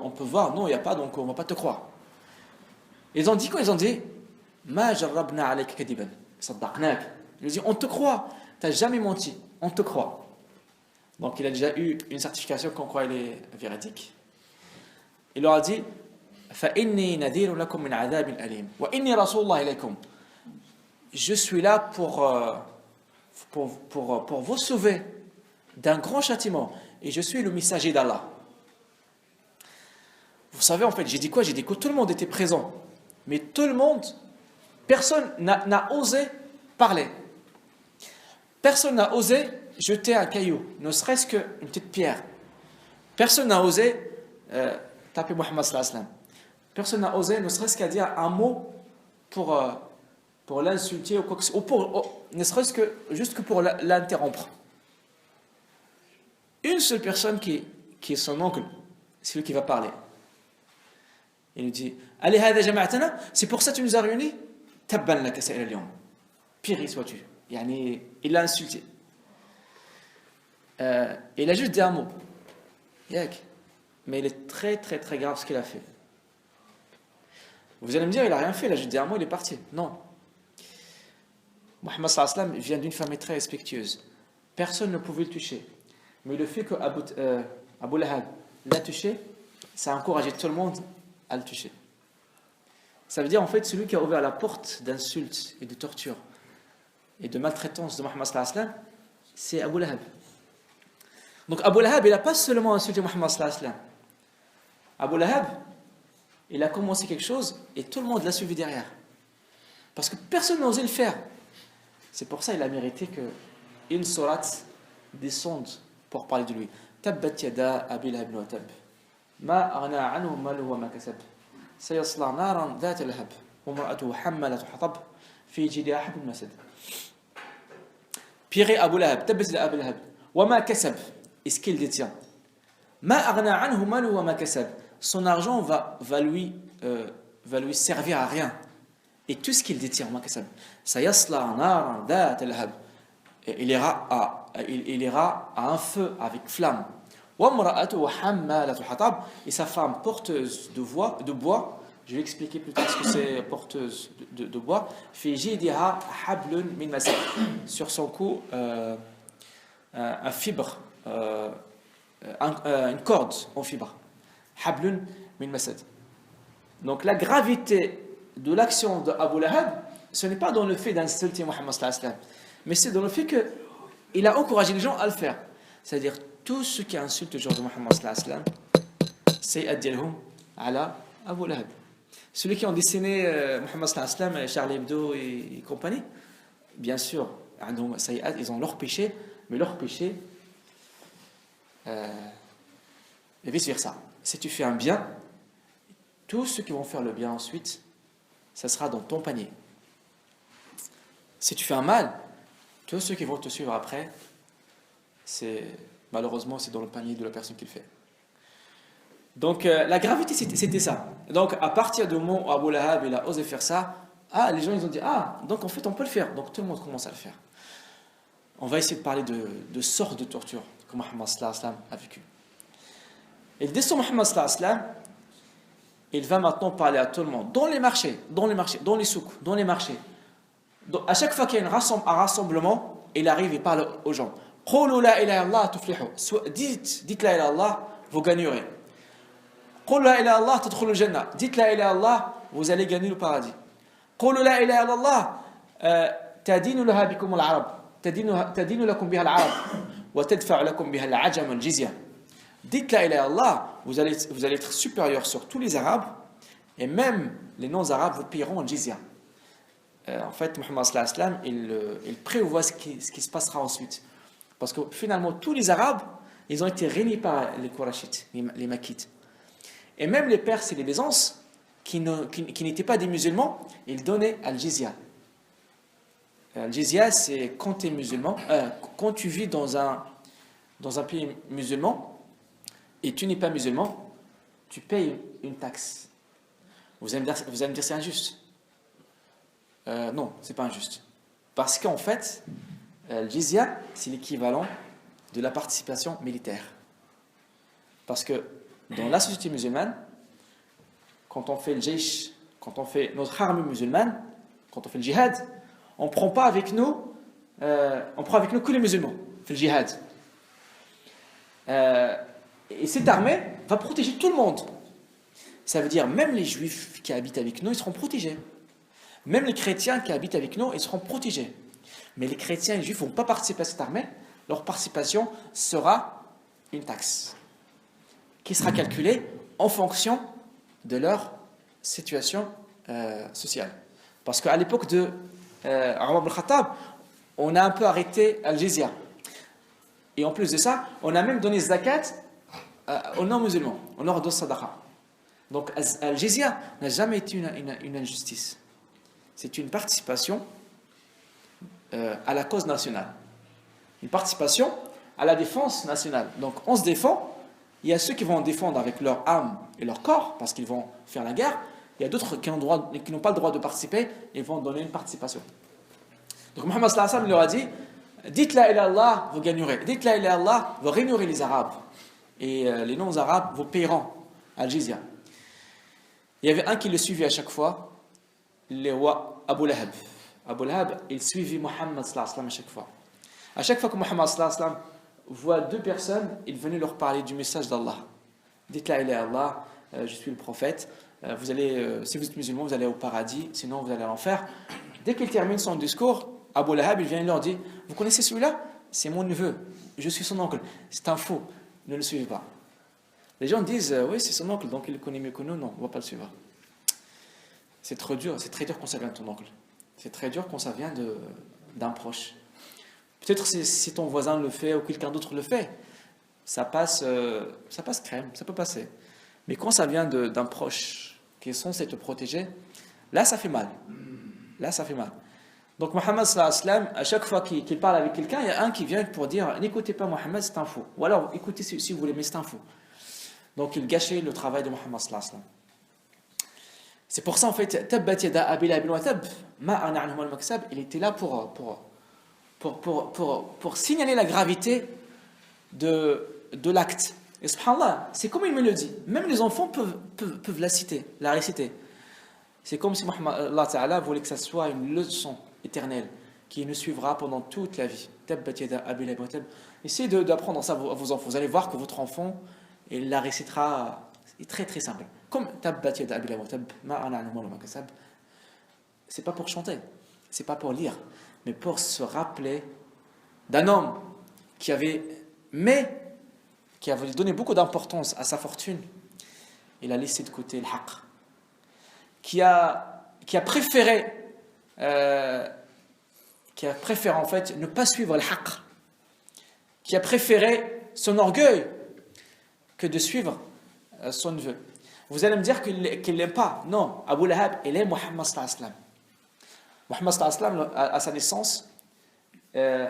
on peut voir, non il n'y a pas, donc on ne va pas te croire. Ils ont dit quoi? Ils ont dit Ma jarrabna alayka kadiban saddaqnak. Ils ont dit on te croit, tu n'as jamais menti, on te croit. Donc il a déjà eu une certification qu'on croit il est véridique. Il leur a dit fa inni nadhirun lakum min adhabin alim wa inni rasulullah ilaykum. Je suis là pour vous sauver d'un grand châtiment et je suis le messager d'Allah. Vous savez en fait, j'ai dit quoi? J'ai dit que tout le monde était présent. Mais tout le monde, personne n'a osé parler. Personne n'a osé jeter un caillou, ne serait-ce qu'une petite pierre. Personne n'a osé taper Muhammad sallallahu alayhi wa sallam. Personne n'a osé, ne serait-ce qu'à dire un mot pour l'insulter, ne serait-ce que juste que pour l'interrompre. Une seule personne qui est son oncle, c'est lui qui va parler. Il lui dit allez hada jama'atana, c'est pour ça que tu nous as réunis? Tabban laka sa'il al-yawm, pire sois-tu. Il l'a insulté. Il a juste dit un mot, mais il est très très très grave ce qu'il a fait. Vous allez me dire il a rien fait, il a juste dit un mot, il est parti. Non. Muhammad sallallahu alayhi wa sallam vient d'une famille très respectueuse. Personne ne pouvait le toucher. Mais le fait que Abu Lahab l'a touché, ça a encouragé tout le monde à le toucher. Ça veut dire en fait celui qui a ouvert la porte d'insultes et de torture et de maltraitance de Muhammad sallallahu alayhi wa sallam, c'est Abu Lahab. Donc Abu Lahab, il n'a pas seulement insulté Muhammad sallallahu alayhi wa sallam. Abu Lahab, il a commencé quelque chose et tout le monde l'a suivi derrière. Parce que personne n'a osé le faire. C'est pour ça qu'il a mérité qu'une sourate descende pour parler de lui. Tabbat yada Abi Lahab wa tab. Ma aghna anhu maluhu wa ma kasab. Sayasla naran dhat lahab. Wa imra'atuhu hammalat hatab fi jidha hablum masad. Pire Abu Lahab, tabbat yada Abi Lahab. Wa ma kasab. Est-ce qu'il détient? Ma aghna anhu maluhu wa ma kasab. Son argent va lui servir à rien. Et tout ce qu'il détient, sayasla naran dhat lahab. Il ira à un feu avec flamme. Et sa femme porteuse de bois, je vais expliquer plus tard ce que c'est porteuse de bois. Sur son cou, un fibre, une corde en fibre. Hablun min masad. Donc la gravité de l'action d'Abu Lahab, ce n'est pas dans le fait d'insulter Muhammad sallallahu alayhi wa sallam, mais c'est dans le fait qu'il a encouragé les gens à le faire. C'est-à-dire, tous ceux qui insultent le genre de Muhammad sallallahu alayhi wa sallam, c'est adjalhum ala Abu Lahab. Celui qui ont dessiné Muhammad sallallahu alayhi wa sallam, Charlie Hebdo et compagnie, bien sûr, ils ont leur péché, mais leur péché et vice-versa. Si tu fais un bien, tous ceux qui vont faire le bien ensuite, ça sera dans ton panier. Si tu fais un mal, tous ceux qui vont te suivre après, malheureusement, c'est dans le panier de la personne qui le fait. Donc, la gravité, c'était ça. Donc, à partir du moment où Abu Lahab il a osé faire ça, Ah, les gens ils ont dit, ah, donc en fait on peut le faire. Donc tout le monde commence à le faire. On va essayer de parler de sortes de tortures que Mohammed sallallahu alayhi wa sallam a vécu. Et le destin de Mohammed sallallahu alayhi wa sallam, il va maintenant parler à tout le monde, dans les marchés, dans les souks, dans les marchés. Donc, à chaque fois qu'il y a un rassemblement, il arrive et parle aux gens. Qulu la ilaha illallah tuflihu. Dites la ilaha illallah, vous gagnerez. Qulu la ilaha illallah tadkhulu al-jannah. Dites la ilaha illallah, vous allez gagner le paradis. Qulu la ilaha illallah tadinu laha bikum al-arab. Tadinu lakum biha al-arab wa tadfa'u lakum biha al-ajam al-jizya. Dites la ilaha illallah, vous allez être supérieur sur tous les arabes et même les non-arabes vous paieront en jizya. En fait, Mohammed sallallahu alayhi wa sallam, il prévoit ce qui se passera ensuite. Parce que finalement, tous les Arabes, ils ont été réunis par les Qurayshites, les Makkites. Et même les Perses et les Byzances, qui n'étaient pas des musulmans, ils donnaient al-jizya. Al-jizya, c'est quand tu es musulman, quand tu vis dans un pays musulman et tu n'es pas musulman, tu payes une taxe. Vous allez me dire c'est injuste. Non, c'est pas injuste. Parce qu'en fait, le jizya, c'est l'équivalent de la participation militaire. Parce que dans la société musulmane, quand on fait le jaysh, quand on fait notre armée musulmane, quand on fait le jihad, on prend avec nous que les musulmans. On fait le jihad. Et cette armée va protéger tout le monde. Ça veut dire même les juifs qui habitent avec nous, ils seront protégés. Même les chrétiens qui habitent avec nous, ils seront protégés. Mais les chrétiens et les juifs ne vont pas participer à cette armée. Leur participation sera une taxe qui sera calculée en fonction de leur situation sociale. Parce qu'à l'époque de Omar ibn Khattab, on a un peu arrêté al-jizya. Et en plus de ça, on a même donné zakat aux non-musulmans, aux non-dos sadaqa. Donc al-jizya n'a jamais été une injustice. C'est une participation à la cause nationale. Une participation à la défense nationale. Donc on se défend, il y a ceux qui vont défendre avec leur âme et leur corps, parce qu'ils vont faire la guerre, il y a d'autres qui n'ont pas le droit de participer, et vont donner une participation. Donc Mohammed sallallahu alayhi wa sallam leur a dit, dites la ilaha illallah, vous gagnerez. Dites la ilaha illallah, vous régnerez les Arabes. Et les non-Arabes vous paieront al-jizya. Il y avait un qui le suivait à chaque fois, le roi Abu Lahab. Abu Lahab, il suivait Mohammed sallallahu alayhi wa sallam à chaque fois. À chaque fois que Mohammed sallallahu alayhi wa sallam voit deux personnes, il venait leur parler du message d'Allah. Dites la ilaha illallah, je suis le prophète. Vous allez, si vous êtes musulman, vous allez au paradis, sinon vous allez à l'enfer. Dès qu'il termine son discours, Abu Lahab, il vient et leur dit, vous connaissez celui-là? C'est mon neveu, je suis son oncle. C'est un faux, ne le suivez pas. Les gens disent, oui, c'est son oncle, donc il le connaît mieux que nous, non, on ne va pas le suivre. C'est très dur quand ça vient de ton oncle. C'est très dur quand ça vient d'un proche. Peut-être si ton voisin le fait ou quelqu'un d'autre le fait, ça passe crème, ça peut passer. Mais quand ça vient d'un proche qui est censé te protéger, là ça fait mal. Là ça fait mal. Donc Mohammed sallallahu alayhi wa sallam, à chaque fois qu'il parle avec quelqu'un, il y a un qui vient pour dire, n'écoutez pas Mohammed, c'est un fou. Ou alors écoutez si vous voulez, mais c'est un fou. Donc il gâchait le travail de Mohammed sallallahu alayhi wa sallam. C'est pour ça en fait, Tabbat yada Abi Lahab wa tab, ma aghna anhu mal maksab, il était là pour signaler la gravité de l'acte. Et subhanallah, c'est comme une mélodie. Même les enfants peuvent la réciter. C'est comme si Allah Ta'ala voulait que ça soit une leçon éternelle qui nous suivra pendant toute la vie. Tabbat yada Abi Lahab wa tab. Essayez d'apprendre ça à vos enfants. Vous allez voir que votre enfant, il la récitera. C'est très très simple. Comme Tabbat yada Abi Lahab wa tab, ma aghna anhu mal maksab. C'est pas pour chanter, c'est pas pour lire, mais pour se rappeler d'un homme qui avait donné beaucoup d'importance à sa fortune. Il a laissé de côté le haqq, qui a préféré en fait ne pas suivre le haqq, qui a préféré son orgueil que de suivre son neveu. Vous allez me dire qu'il ne l'aime pas. Non, Abu Lahab, il aime Mohammed sallallahu alayhi wa sallam. Mohammed sallallahu alayhi wa sallam, à sa naissance,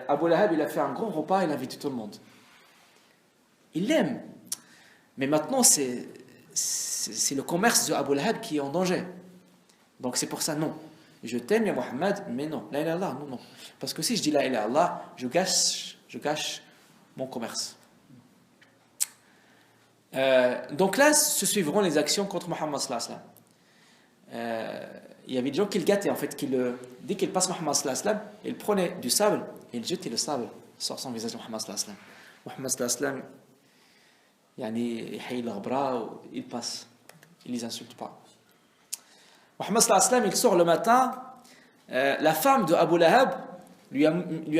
Abu Lahab, il a fait un grand repas, il a invité tout le monde. Il l'aime. Mais maintenant, c'est le commerce de Abu Lahab qui est en danger. Donc c'est pour ça, non. je t'aime, ya Muhammad, mais non, la ilaha illallah, non, non. Parce que si je dis la ilaha illallah, je gâche mon commerce. Donc là, se suivront les actions contre Muhammad sallallahu alayhi wa sallam. Il y avait des gens qui le gâtaient, en fait, dès qu'il passe Muhammad sallallahu alayhi wa sallam, il prenait du sable et il jetait le sable sur son visage de Muhammad sallallahu alayhi wa sallam. Muhammad sallallahu alayhi wa sallam, il haït leurs bras, il passe, il les insulte pas. Muhammad sallallahu alayhi wa sallam, il sort le matin, la femme de Abu Lahab lui a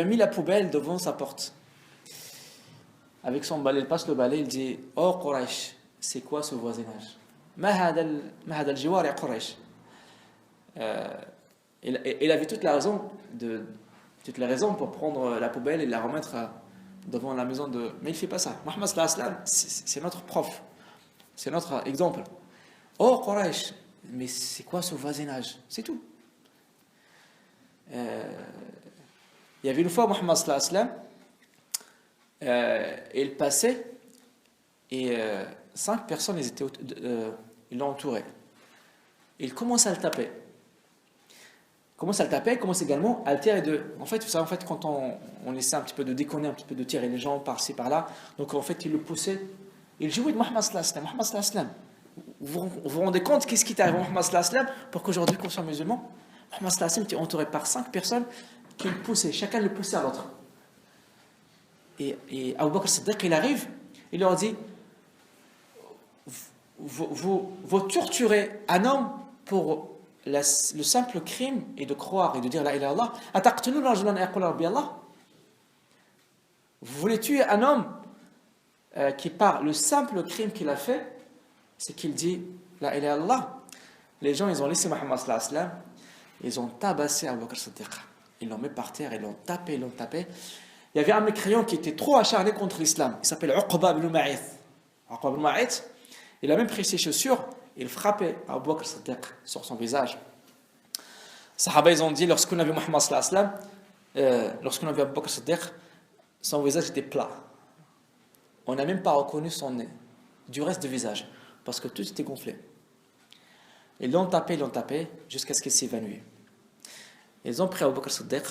mis la poubelle devant sa porte. Avec son balai, il passe le balai, il dit: Oh Quraysh, c'est quoi ce voisinage? Ma hada al-jiwar ya Quraysh. Il avait toute la raison pour prendre la poubelle et la remettre devant la maison de. Mais il ne fait pas ça. Muhammad sallallahu alayhi wa sallam, c'est notre prof, c'est notre exemple. Oh Quraysh, mais c'est quoi ce voisinage? C'est tout. Il y avait une fois Muhammad sallallahu alayhi wa sallam, il passait et 5 personnes ils l'ont entouré. Il commence à le taper. Commence également à le tirer En fait, vous savez, quand on essaie un petit peu de déconner, un petit peu de tirer les gens par-ci, par-là, donc en fait, il le poussait. Il jouait de Muhammad sallallahu alayhi wa sallam. Vous vous rendez compte qu'est-ce qui est arrivé à Muhammad sallallahu alayhi wa sallam pour qu'aujourd'hui, qu'on soit musulman? Muhammad sallallahu alayhi wa sallam était entouré par 5 personnes qui le poussaient, chacun le poussait à l'autre. Et Abu Bakr Siddiq, il arrive, il leur dit: vous torturez un homme pour le simple crime et de croire et de dire la ilaha illallah. Ataqtuluna rajulan yaqulu rabbi Allah. Vous voulez tuer un homme qui, par le simple crime qu'il a fait, c'est qu'il dit la ilaha illallah. Les gens, ils ont laissé Muhammad sallallahu alayhi wa sallam, ils ont tabassé Abu Bakr Siddiq, ils l'ont mis par terre, ils l'ont tapé. Il y avait un mécréant qui était trop acharné contre l'islam. Il s'appelle Uqba ibn Ma'ith. Uqba ibn Ma'ith, il a même pris ses chaussures, il frappait Abu Bakr Siddiq sur son visage. Les Sahaba, ils ont dit, lorsqu'on avait Muhammad sallallahu alayhi wa sallam, lorsqu'on avait Abu Bakr Siddiq, son visage était plat. On n'a même pas reconnu son nez, du reste du visage, parce que tout était gonflé. Ils l'ont tapé, jusqu'à ce qu'il s'évanouisse. Ils ont pris Abu Bakr Siddiq,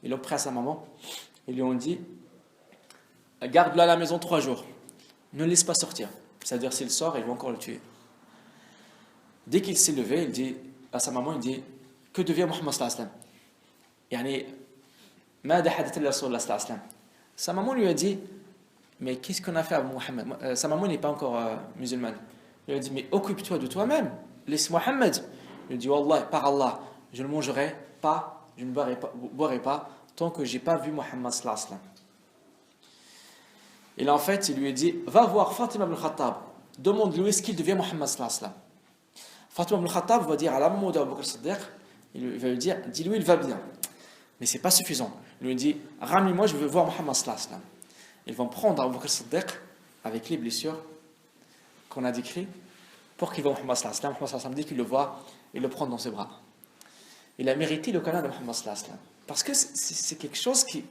ils l'ont pris à sa maman, ils lui ont dit: garde-le à la maison 3 jours, ne le laisse pas sortir. C'est-à-dire, s'il sort, ils vont encore le tuer. Dès qu'il s'est levé, il dit à sa maman, il dit: que devient Muhammad sallallahu alayhi wa sallam? Sa maman lui a dit: mais qu'est-ce qu'on a fait à Muhammad? Sa maman n'est pas encore musulmane. Il lui a dit: mais occupe-toi de toi-même, laisse Muhammad. Il lui dit: wallah, par Allah, je ne mangerai pas, je ne boirai pas tant que je n'ai pas vu Muhammad sallallahu alayhi wa sallam. Et là, en fait, il lui a dit: va voir Fatima ibn Khattab, demande-lui où est-ce qu'il devient Muhammad sallallahu alayhi wa sallam. Fatima ibn Khattab va dire à la maman d'Abu Bakr Siddiq, il va lui dire: dis-lui, il va bien. Mais ce n'est pas suffisant. Il lui dit: ramène-moi, je veux voir Muhammad sallallahu alayhi wa sallam. Ils vont prendre Abu Bakr Siddiq avec les blessures qu'on a décrites pour qu'il voit Muhammad sallallahu alayhi wa sallam. Muhammad sallallahu alayhi wa sallam, dès qu'il le voit, il le prend dans ses bras. Il a mérité le câlin de Muhammad sallallahu alayhi wa sallam. Parce que c'est quelque chose qui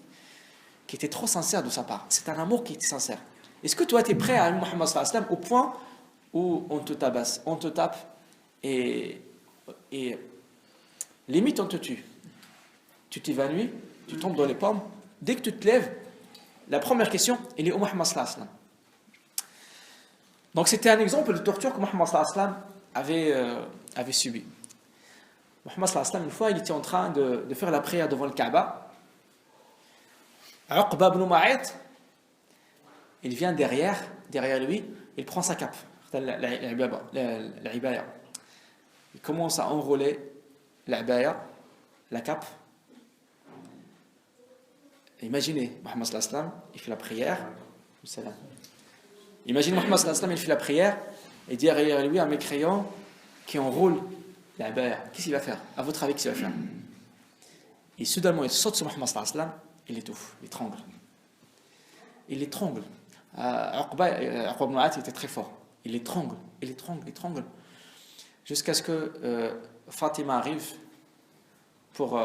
était trop sincère de sa part. C'est un amour qui était sincère. Est-ce que toi, tu es prêt à aimer Muhammad sallallahu alayhi wa sallam au point où on te tabasse, on te tape et limite on te tue? Tu t'évanouis, tu tombes dans les pommes. Dès que tu te lèves, la première question, il est où Muhammad sallallahu alayhi wa sallam? Donc c'était un exemple de torture que Muhammad sallallahu alayhi wa sallam avait subi. Muhammad sallallahu alayhi wa sallam, une fois, il était en train de faire la prière devant le Kaaba. Uqba ibn Ma'ith, il vient derrière lui, il prend sa cape, l'ibaya. Il commence à enrouler l'ibaya, la cape. Imaginez, Muhammad sallallahu alayhi wa sallam, il fait la prière. Imaginez Muhammad sallallahu alayhi wa sallam, il fait la prière, et derrière lui, un mécréant qui enroule l'ibaya. Qu'est-ce qu'il va faire? À votre avis, qu'est-ce qu'il va faire? Et soudainement, il saute sur Muhammad sallallahu alayhi wa sallam, il l'étouffe, il l'étrangle. Uqba ibn Ma'ith était très fort. Il l'étrangle. Jusqu'à ce que Fatima arrive pour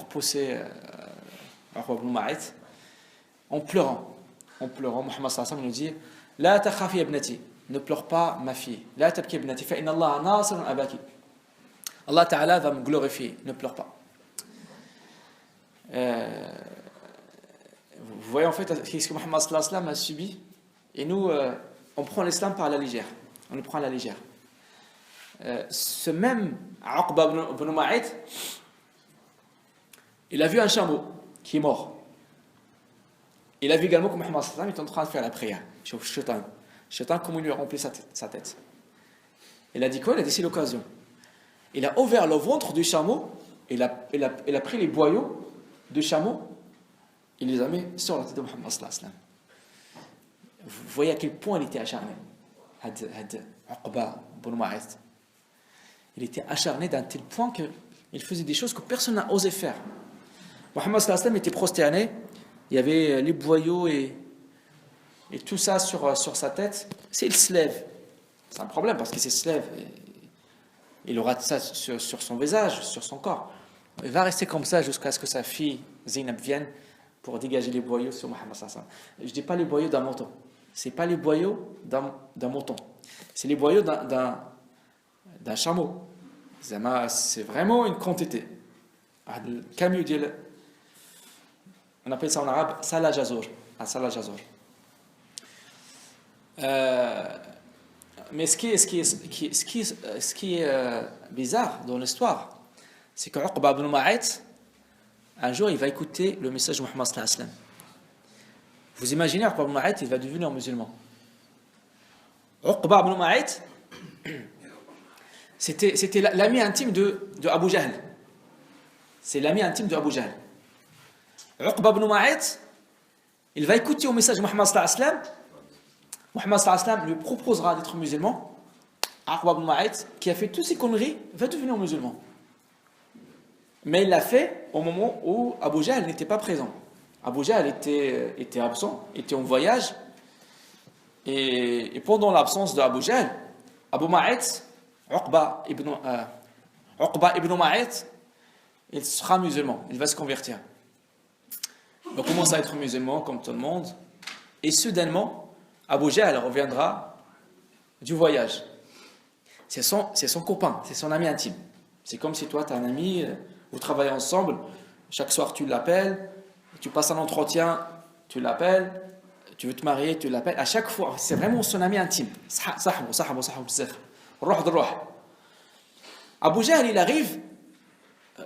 pousser Uqba ibn Ma'ith en pleurant. Muhammad sallallahu alayhi wa sallam nous dit: La takhafi ibnati, ne pleure pas ma fille. La tabki ibnati, fa inna Allah nasirun abaki. Allah Ta'ala va me glorifier. Ne pleure pas. Vous voyez en fait ce que Muhammad sallallahu alayhi wa sallam a subi. Et nous, on prend l'islam par la légère. On le prend à la légère. Ce même Uqba ibn Ma'id, il a vu un chameau qui est mort. Il a vu également que Muhammad sallallahu alayhi wa sallam est en train de faire la prière. Shaitan, comment il lui a rempli sa tête. Il a dit quoi? Il a dit c'est l'occasion. Il a ouvert le ventre du chameau, il a pris les boyaux du chameau, il les a mis sur la tête de Muhammad sallallahu alayhi wa sallam. Vous voyez à quel point il était acharné. Uqba ibn Ma'id. Il était acharné d'un tel point qu'il faisait des choses que personne n'a osé faire. Muhammad sallallahu alayhi wa sallam était prosterné, il y avait les boyaux et tout ça sur sa tête. S'il se lève, c'est un problème parce qu'il se lève, il aura ça sur son visage, sur son corps. Il va rester comme ça jusqu'à ce que sa fille Zainab vienne pour dégager les boyaux sur Muhammad sallallahu alayhi wa sallam. Je ne dis pas les boyaux d'un menton. Ce n'est pas les boyaux d'un mouton. C'est les boyaux d'un chameau. C'est vraiment une quantité. On appelle ça en arabe Salah Jazor. Mais ce qui est bizarre dans l'histoire, c'est que Uqba ibn Ma'id, un jour, il va écouter le message de Muhammad sallallahu alayhi wa sallam. Vous imaginez, Uqba ibn Ma'id, il va devenir musulman. Uqba ibn Ma'id, c'était l'ami intime de Abu Jahl. C'est l'ami intime de Abu Jahl. Uqba ibn Ma'id, il va écouter au message de Muhammad sallallahu alayhi wa sallam. Muhammad sallallahu alayhi wa sallam lui proposera d'être musulman. Uqba ibn Ma'id, qui a fait toutes ces conneries, va devenir musulman. Mais il l'a fait au moment où Abu Jahl n'était pas présent. Abu Jahl était absent, était en voyage. Et pendant l'absence de Abu Jahl, Abu Ma'id, Uqba ibn Ma'id, il sera musulman, il va se convertir. Il va commencer à être musulman comme tout le monde. Et soudainement, Abu Jahl reviendra du voyage. C'est son copain, c'est son ami intime. C'est comme si toi, tu as un ami, vous travaillez ensemble, chaque soir tu l'appelles, tu passes un entretien, tu l'appelles, tu veux te marier, tu l'appelles. À chaque fois, c'est vraiment son ami intime. Abu Jahl, il arrive.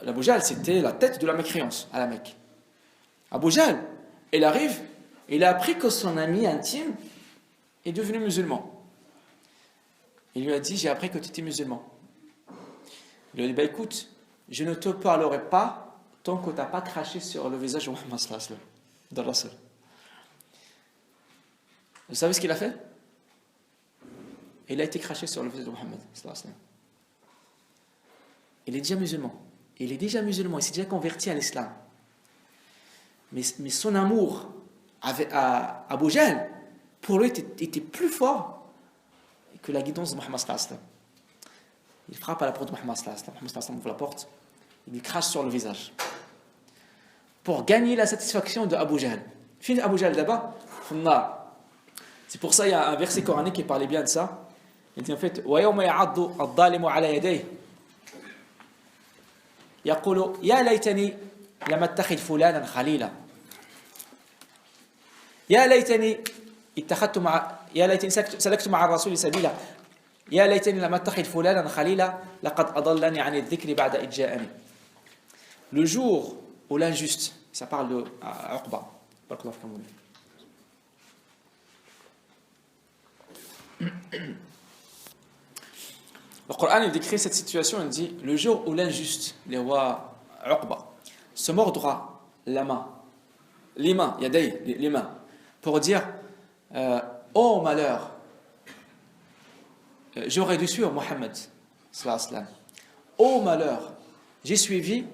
Abu Jahl, c'était la tête de la mécréance à la Mecque. Abu Jahl, il arrive, il a appris que son ami intime est devenu musulman. Il lui a dit, j'ai appris que tu étais musulman. Il lui a dit, bah écoute, je ne te parlerai pas tant que tu n'as pas craché sur le visage de Muhammad sallallahu alayhi wa sallam, de Rasul. Vous savez ce qu'il a fait? Il a été craché sur le visage de Muhammad sallallahu alayhi wa sallam. Il est déjà musulman. Il s'est déjà converti à l'islam. Mais son amour à Abu Jahl, pour lui, était plus fort que la guidance de Muhammad sallallahu alayhi wa sallam. Il frappe à la porte de Muhammad sallallahu alayhi wa sallam. Muhammad sallallahu alayhi wa sallam ouvre la porte. Il lui crache sur le visage. Pour gagner la satisfaction de Abu Jahl. Fini Abu Jahl là-bas, c'est pour ça qu'il y a un verset coranique qui parlait bien de ça. Il dit en fait, وَيَوْمَ يَعَضُّ الظَّالِمُ عَلَى يَدَيْهِ يقول يا ليتني لم اتخذ فلانا خليلا يا ليتني سلكت مع الرسول سبيلا يا ليتني لم اتخذ فلانا خليلا لقد أضلني عن الذكر بعد إذ جاءني. Le jour où l'injuste, ça parle de Uqba. Le Coran il décrit cette situation, il dit le jour où l'injuste, les rois Uqba, se mordra la main, les mains, les mains, pour dire oh malheur, j'aurais dû suivre Mohammed, oh malheur, j'ai suivi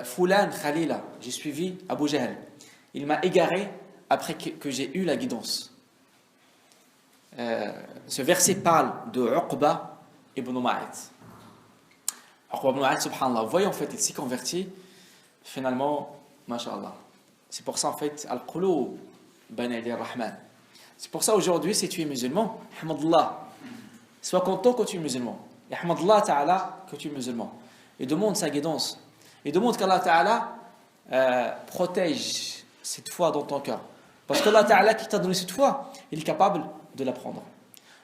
Fulan Khalila, j'ai suivi Abu Jahl, il m'a égaré après que j'ai eu la guidance. Ce verset parle de Uqba ibn Ma'id. Uqba ibn Ma'id, subhanallah, vous voyez en fait, il s'est converti, finalement, masha'Allah. C'est pour ça en fait, al-qulub bayna yaday ar-Rahman. C'est pour ça aujourd'hui, si tu es musulman, alhamdulillah, sois content quand tu es musulman. Et Ahmadullah Ta'ala que tu es musulman. Et demande sa guidance. Et demande qu'Allah Ta'ala protège cette foi dans ton cœur. Parce qu'Allah Ta'ala qui t'a donné cette foi, il est capable de la prendre.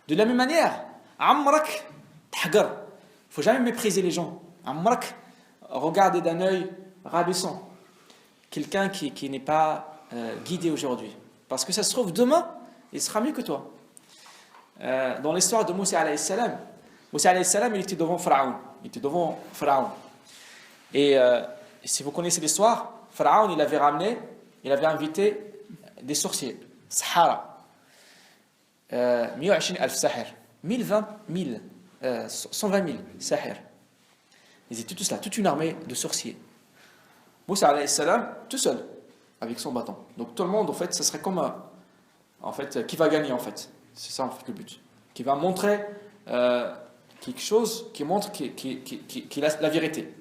De la même manière, Amrak Tahgar. Il ne faut jamais mépriser les gens. Amrak, regarder d'un œil rabaissant. Quelqu'un qui n'est pas guidé aujourd'hui. Parce que ça se trouve demain, il sera mieux que toi. Dans l'histoire de Moussa alayhi salam, il était devant Pharaon. Et si vous connaissez l'histoire, Pharaon, il avait invité des sorciers, Sahara. 120,000 sahir. 120,000 sahir. Ils étaient tous là, toute une armée de sorciers. Moussa alayhi salam, tout seul, avec son bâton. Donc tout le monde, en fait, ça serait comme qui va gagner, en fait. C'est ça, en fait, le but. Qui va montrer quelque chose qui montre qu'il a la vérité.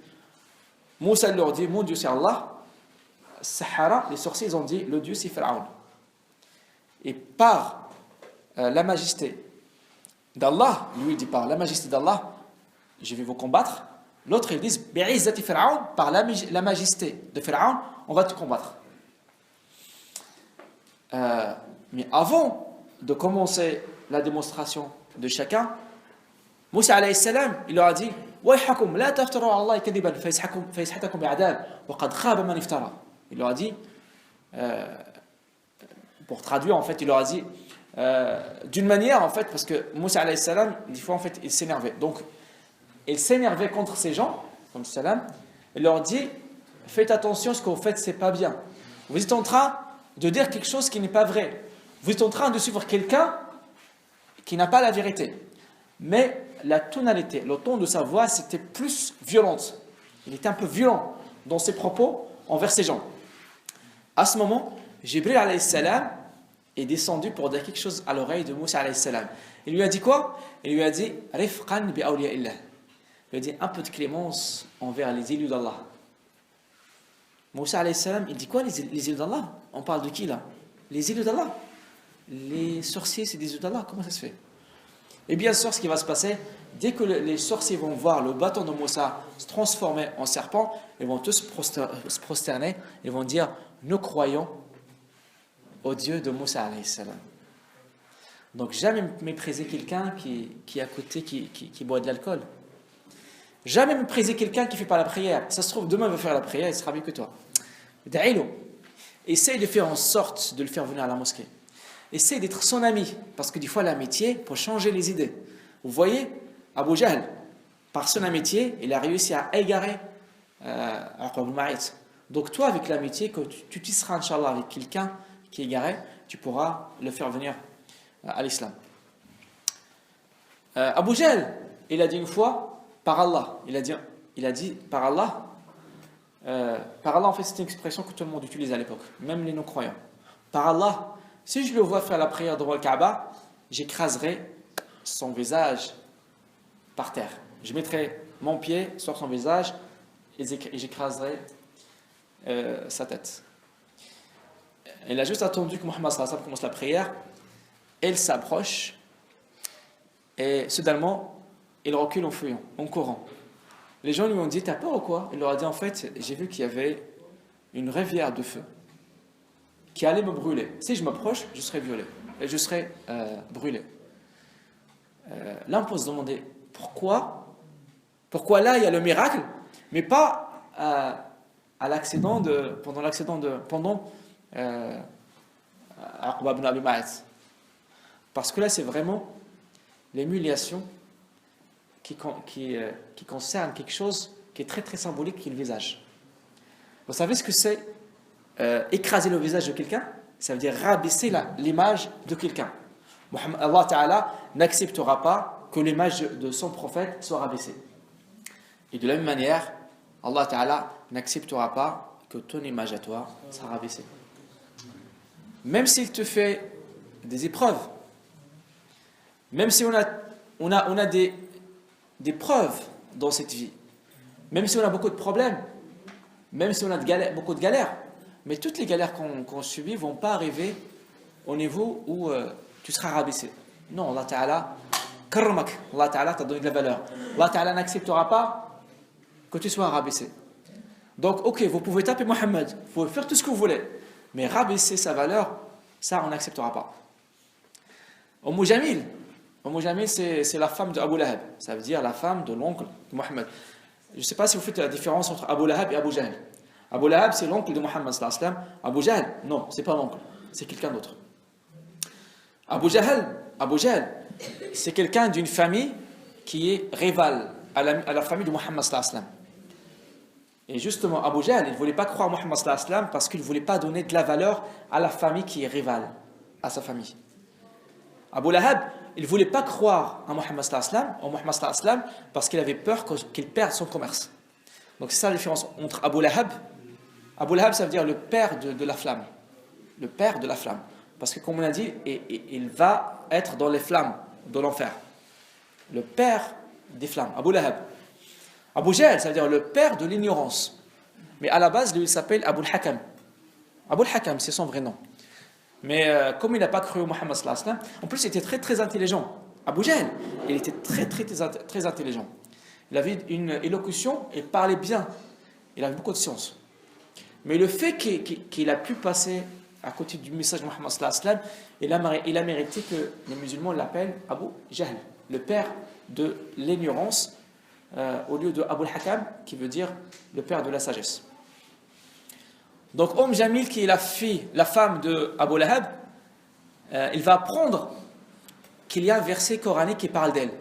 Moussa leur dit, mon Dieu, c'est Allah. Sahara, les sorciers, ils ont dit, le Dieu, c'est Pharaon. Et par la majesté d'Allah, lui, il dit, par la majesté d'Allah, je vais vous combattre. L'autre, ils disent, bi'izzati Pharaon, par la majesté de Pharaon, on va te combattre. Mais avant de commencer la démonstration de chacun, Moussa alayhi salam, il leur a dit, وَيْحَكُمْ لَا تَفْتَرُوا عَلَى اللَّهِ كَذِبًا فَيَسْحَتَكُمْ بِعَذَابٍ وَقَدْ خَابَ مَنِ افْتَرَى. Il leur a dit, pour traduire, en fait, il leur a dit, d'une manière, en fait, parce que Moussa alayhi salam, des fois, en fait, il s'énervait. Donc, il s'énervait contre ces gens, comme salam, il leur dit, faites attention, ce que vous faites, c'est pas bien. Vous êtes en train de dire quelque chose qui n'est pas vrai. Vous êtes en train de suivre quelqu'un qui n'a pas la vérité. Mais la tonalité, le ton de sa voix, c'était plus violente. Il était un peu violent dans ses propos envers ces gens. À ce moment, Jibril alayhi salam est descendu pour dire quelque chose à l'oreille de Moussa alayhi salam. Il lui a dit quoi? Il lui a dit Rifqan bi awliya'illah. Il lui a dit un peu de clémence envers les élus d'Allah. Moussa alayhi salam, il dit quoi les élus d'Allah? On parle de qui là? Les élus d'Allah. Les sorciers, c'est des élus d'Allah. Comment ça se fait? Et bien sûr, ce qui va se passer, dès que les sorciers vont voir le bâton de Moussa se transformer en serpent, ils vont tous se prosterner, ils vont dire, nous croyons au Dieu de Moussa alayhi salam. Donc jamais mépriser quelqu'un qui est à côté, qui boit de l'alcool. Jamais mépriser quelqu'un qui ne fait pas la prière. Ça se trouve, demain il va faire la prière, il sera mieux que toi. Da'ilo. Essaye de faire en sorte de le faire venir à la mosquée. Essaye d'être son ami, parce que des fois l'amitié peut changer les idées. Vous voyez, Abu Jahl, par son amitié, il a réussi à égarer Uqba ibn Ma'it. Donc toi, avec l'amitié, que tu tisseras, Inch'Allah, avec quelqu'un qui est égaré, tu pourras le faire venir à l'islam. Abu Jahl, il a dit une fois, par Allah, il a dit par Allah, en fait, c'est une expression que tout le monde utilise à l'époque, même les non-croyants. Par Allah, si je le vois faire la prière devant le Kaaba, j'écraserai son visage par terre. Je mettrai mon pied sur son visage et j'écraserai sa tête. Il a juste attendu que Muhammad sallallahu alayhi wa sallam commence la prière. Elle s'approche et soudainement, il recule en fuyant, en courant. Les gens lui ont dit, t'as peur ou quoi? Il leur a dit, en fait, j'ai vu qu'il y avait une rivière de feu qui allait me brûler. Si je m'approche, je serai violé et je serai brûlé. Là, on peut se demander pourquoi là il y a le miracle, mais pas pendant Uqba ibn Abi Ma'it. Parce que là, c'est vraiment l'émulation qui concerne quelque chose qui est très très symbolique, qui est le visage. Vous savez ce que c'est? Écraser le visage de quelqu'un, ça veut dire rabaisser l'image de quelqu'un. Allah Ta'ala n'acceptera pas que l'image de son prophète soit rabaissée. Et de la même manière, Allah Ta'ala n'acceptera pas que ton image à toi soit rabaissée. Même s'il te fait des épreuves, même si on a des preuves dans cette vie, même si on a beaucoup de problèmes, même si on a beaucoup de galères, mais toutes les galères qu'on subit ne vont pas arriver au niveau où tu seras rabaissé. Non, Allah Ta'ala, karramak, Allah Ta'ala t'a donné de la valeur. Allah Ta'ala n'acceptera pas que tu sois rabaissé. Donc, ok, vous pouvez taper Mohammed, vous pouvez faire tout ce que vous voulez, mais rabaisser sa valeur, ça, on n'acceptera pas. Umm Jamil, c'est la femme d'Abu Lahab, ça veut dire la femme de l'oncle de Mohammed. Je ne sais pas si vous faites la différence entre Abu Lahab et Abu Jahl. Abu Lahab, c'est l'oncle de Mohammed sallallahu alayhi wa sallam. Abu Jahl, non, c'est pas l'oncle, c'est quelqu'un d'autre. Abu Jahl, c'est quelqu'un d'une famille qui est rivale à la famille de Mohammed sallallahu alayhi wa sallam. Et justement, Abu Jahl, il ne voulait pas croire Mohammed sallallahu alayhi wa sallam parce qu'il ne voulait pas donner de la valeur à la famille qui est rivale à sa famille. Abu Lahab, il ne voulait pas croire à Mohammed sallallahu alayhi wa sallam parce qu'il avait peur qu'il perde son commerce. Donc c'est ça la différence entre Abu Lahab. Abu Lahab, ça veut dire le père de la flamme. Le père de la flamme. Parce que comme on a dit, il va être dans les flammes de l'enfer. Le père des flammes, Abu Lahab. Abu Jahl, ça veut dire le père de l'ignorance. Mais à la base, lui, il s'appelle Abu al-Hakam. Abu al-Hakam, c'est son vrai nom. Mais comme il n'a pas cru au Mohammed sallallahu alayhi wa sallam, en plus il était très très intelligent. Abu Jahl, il était très intelligent. Il avait une élocution, il parlait bien. Il avait beaucoup de science. Mais le fait qu'il a pu passer à côté du message de Mohammed sallallahu alayhi wa sallam, il a mérité que les musulmans l'appellent Abu Jahl, le père de l'ignorance, au lieu de Abu al-Hakam, qui veut dire le père de la sagesse. Donc, Jamil, qui est la femme de Abu Lahab, il va apprendre qu'il y a un verset coranique qui parle d'elle.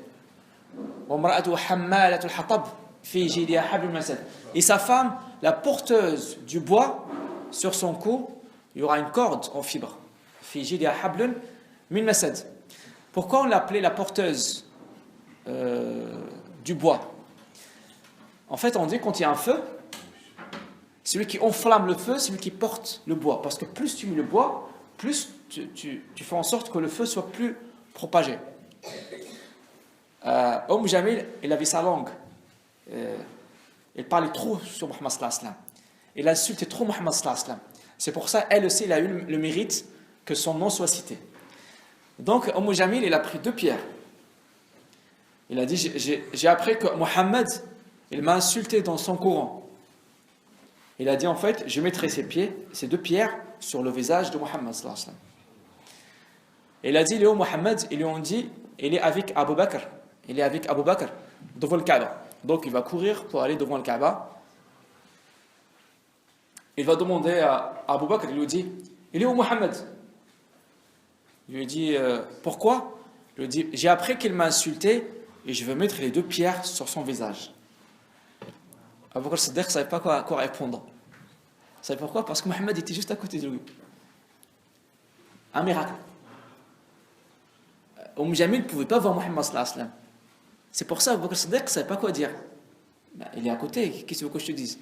Et sa femme, la porteuse du bois, sur son cou, il y aura une corde en fibre. Pourquoi on l'appelait la porteuse du bois? En fait, on dit quand il y a un feu, celui qui enflamme le feu, c'est celui qui porte le bois. Parce que plus tu mets le bois, plus tu fais en sorte que le feu soit plus propagé. Jamil, il avait sa langue. Il parlait trop sur Mohammed sallallahu alayhi wa sallam. Il insultait trop Mohammed sallallahu alayhi wa sallam. C'est pour ça, elle aussi, elle a eu le mérite que son nom soit cité. Donc, Jamil, il a pris 2 pierres. Il a dit, j'ai appris que Mohammed, il m'a insulté dans son Coran. Il a dit en fait, je mettrai ces 2 pierres sur le visage de Mohammed sallallahu alayhi wa sallam. Il a dit, Léo Mohammed, ils lui ont dit, il est avec Abu Bakr. Il est avec Abu Bakr devant le Kaaba. Donc il va courir pour aller devant le Kaaba. Il va demander à Abu Bakr, il lui dit, il est où Mohammed? Il lui dit, pourquoi? Il lui dit, j'ai appris qu'il m'a insulté et je veux mettre les 2 pierres sur son visage. Abu Bakr Siddiq ne savait pas quoi répondre. Vous savez pourquoi? Parce que Mohammed était juste à côté de lui. Un miracle. Jamil ne pouvait pas voir Mohammed sallallahu alayhi wa sallam. C'est pour ça Abu Bakr Siddiq ne savait pas quoi dire. Il est à côté, qu'est-ce que tu veux que je te dise?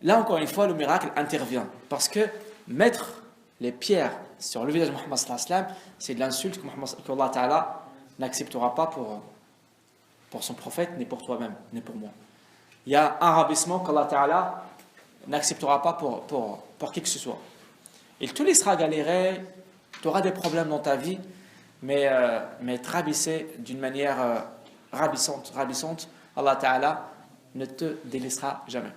Là encore une fois, le miracle intervient. Parce que mettre les pierres sur le visage de Mohammed sallallahu alayhi wa sallam, c'est de l'insulte que Allah Ta'ala n'acceptera pas pour son prophète, ni pour toi-même, ni pour moi. Il y a un rabaissement qu'Allah Ta'ala n'acceptera pas pour qui que ce soit. Il te laissera galérer, tu auras des problèmes dans ta vie, mais être rabaissé d'une manière ravissante, Allah Ta'ala ne te délaissera jamais.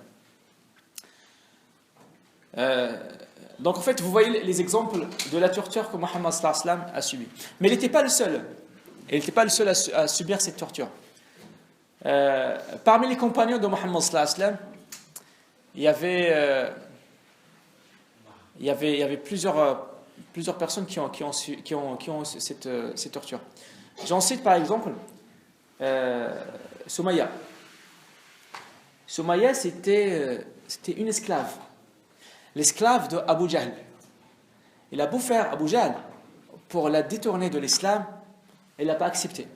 Donc en fait, vous voyez les exemples de la torture que Mohammed sallallahu alayhi wa sallam a subi. Mais il n'était pas le seul. Il n'était pas le seul à subir cette torture. Parmi les compagnons de Mohammed sallallahu alayhi wa sallam, il y avait plusieurs personnes qui ont cette torture. J'en cite par exemple Soumaïa. Soumaïa, c'était une esclave. L'esclave de Abu Jahl. Il a beau faire Abu Jahl pour la détourner de l'islam, elle n'a pas accepté.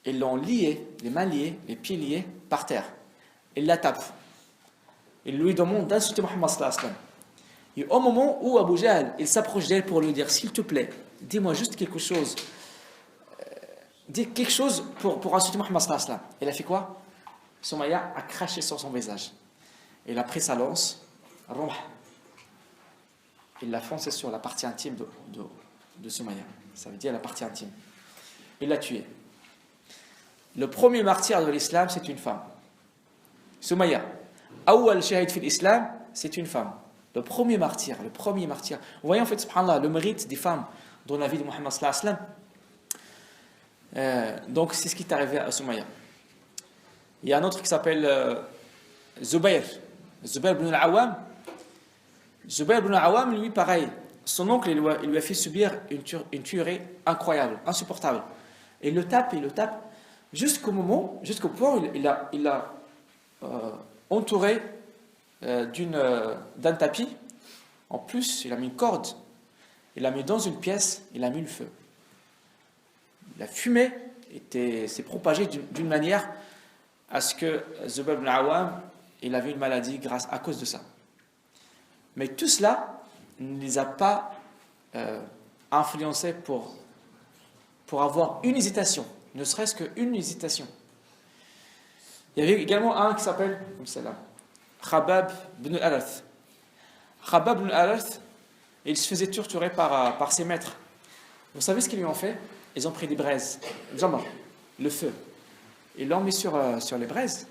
Ils l'ont liée, les mains liées, les pieds liés, par terre. Il la tape. Il lui demande d'insulter Mohammed sallallahu alayhi wa sallam. Et au moment où Abu Jahl, il s'approche d'elle pour lui dire, s'il te plaît, dis-moi juste quelque chose. Dis quelque chose pour insulter Mohammed sallallahu alayhi wa sallam. Elle a fait quoi? Soumaïa a craché sur son visage. Il a pris sa lance, il l'a foncé sur la partie intime de Soumaïa. Ça veut dire la partie intime. Il l'a tué. le premier martyr de l'islam, c'est une femme. Soumaïa. Awwal shahid fil islam, c'est une femme. Le premier martyr, le premier martyr. Vous voyez en fait, subhanallah, le mérite des femmes dans la vie de Muhammad sallallahu alayhi wa sallam. Donc c'est ce qui est arrivé à Soumaïa. Il y a un autre qui s'appelle Zubayr. Zubayr ibn al-Awwam. Zubayr ibn al-Awwam, lui, pareil. Son oncle, il lui a fait subir une tuerie incroyable, insupportable. Et il le tape, jusqu'au point où il a entouré d'un tapis. En plus, il a mis une corde, il l'a mis dans une pièce, il a mis le feu. La fumée s'est propagée d'une manière à ce que Zubayr ibn al-Awwam, il avait une maladie à cause de ça. Mais tout cela ne les a pas influencés pour avoir une hésitation, ne serait-ce qu'une hésitation. Il y avait également un qui s'appelle Khabbab ibn al-Arath. Khabbab ibn al-Arath, il se faisait torturer par ses maîtres. Vous savez ce qu'ils lui ont fait? Ils ont pris des braises, le feu. Ils l'ont mis sur les braises.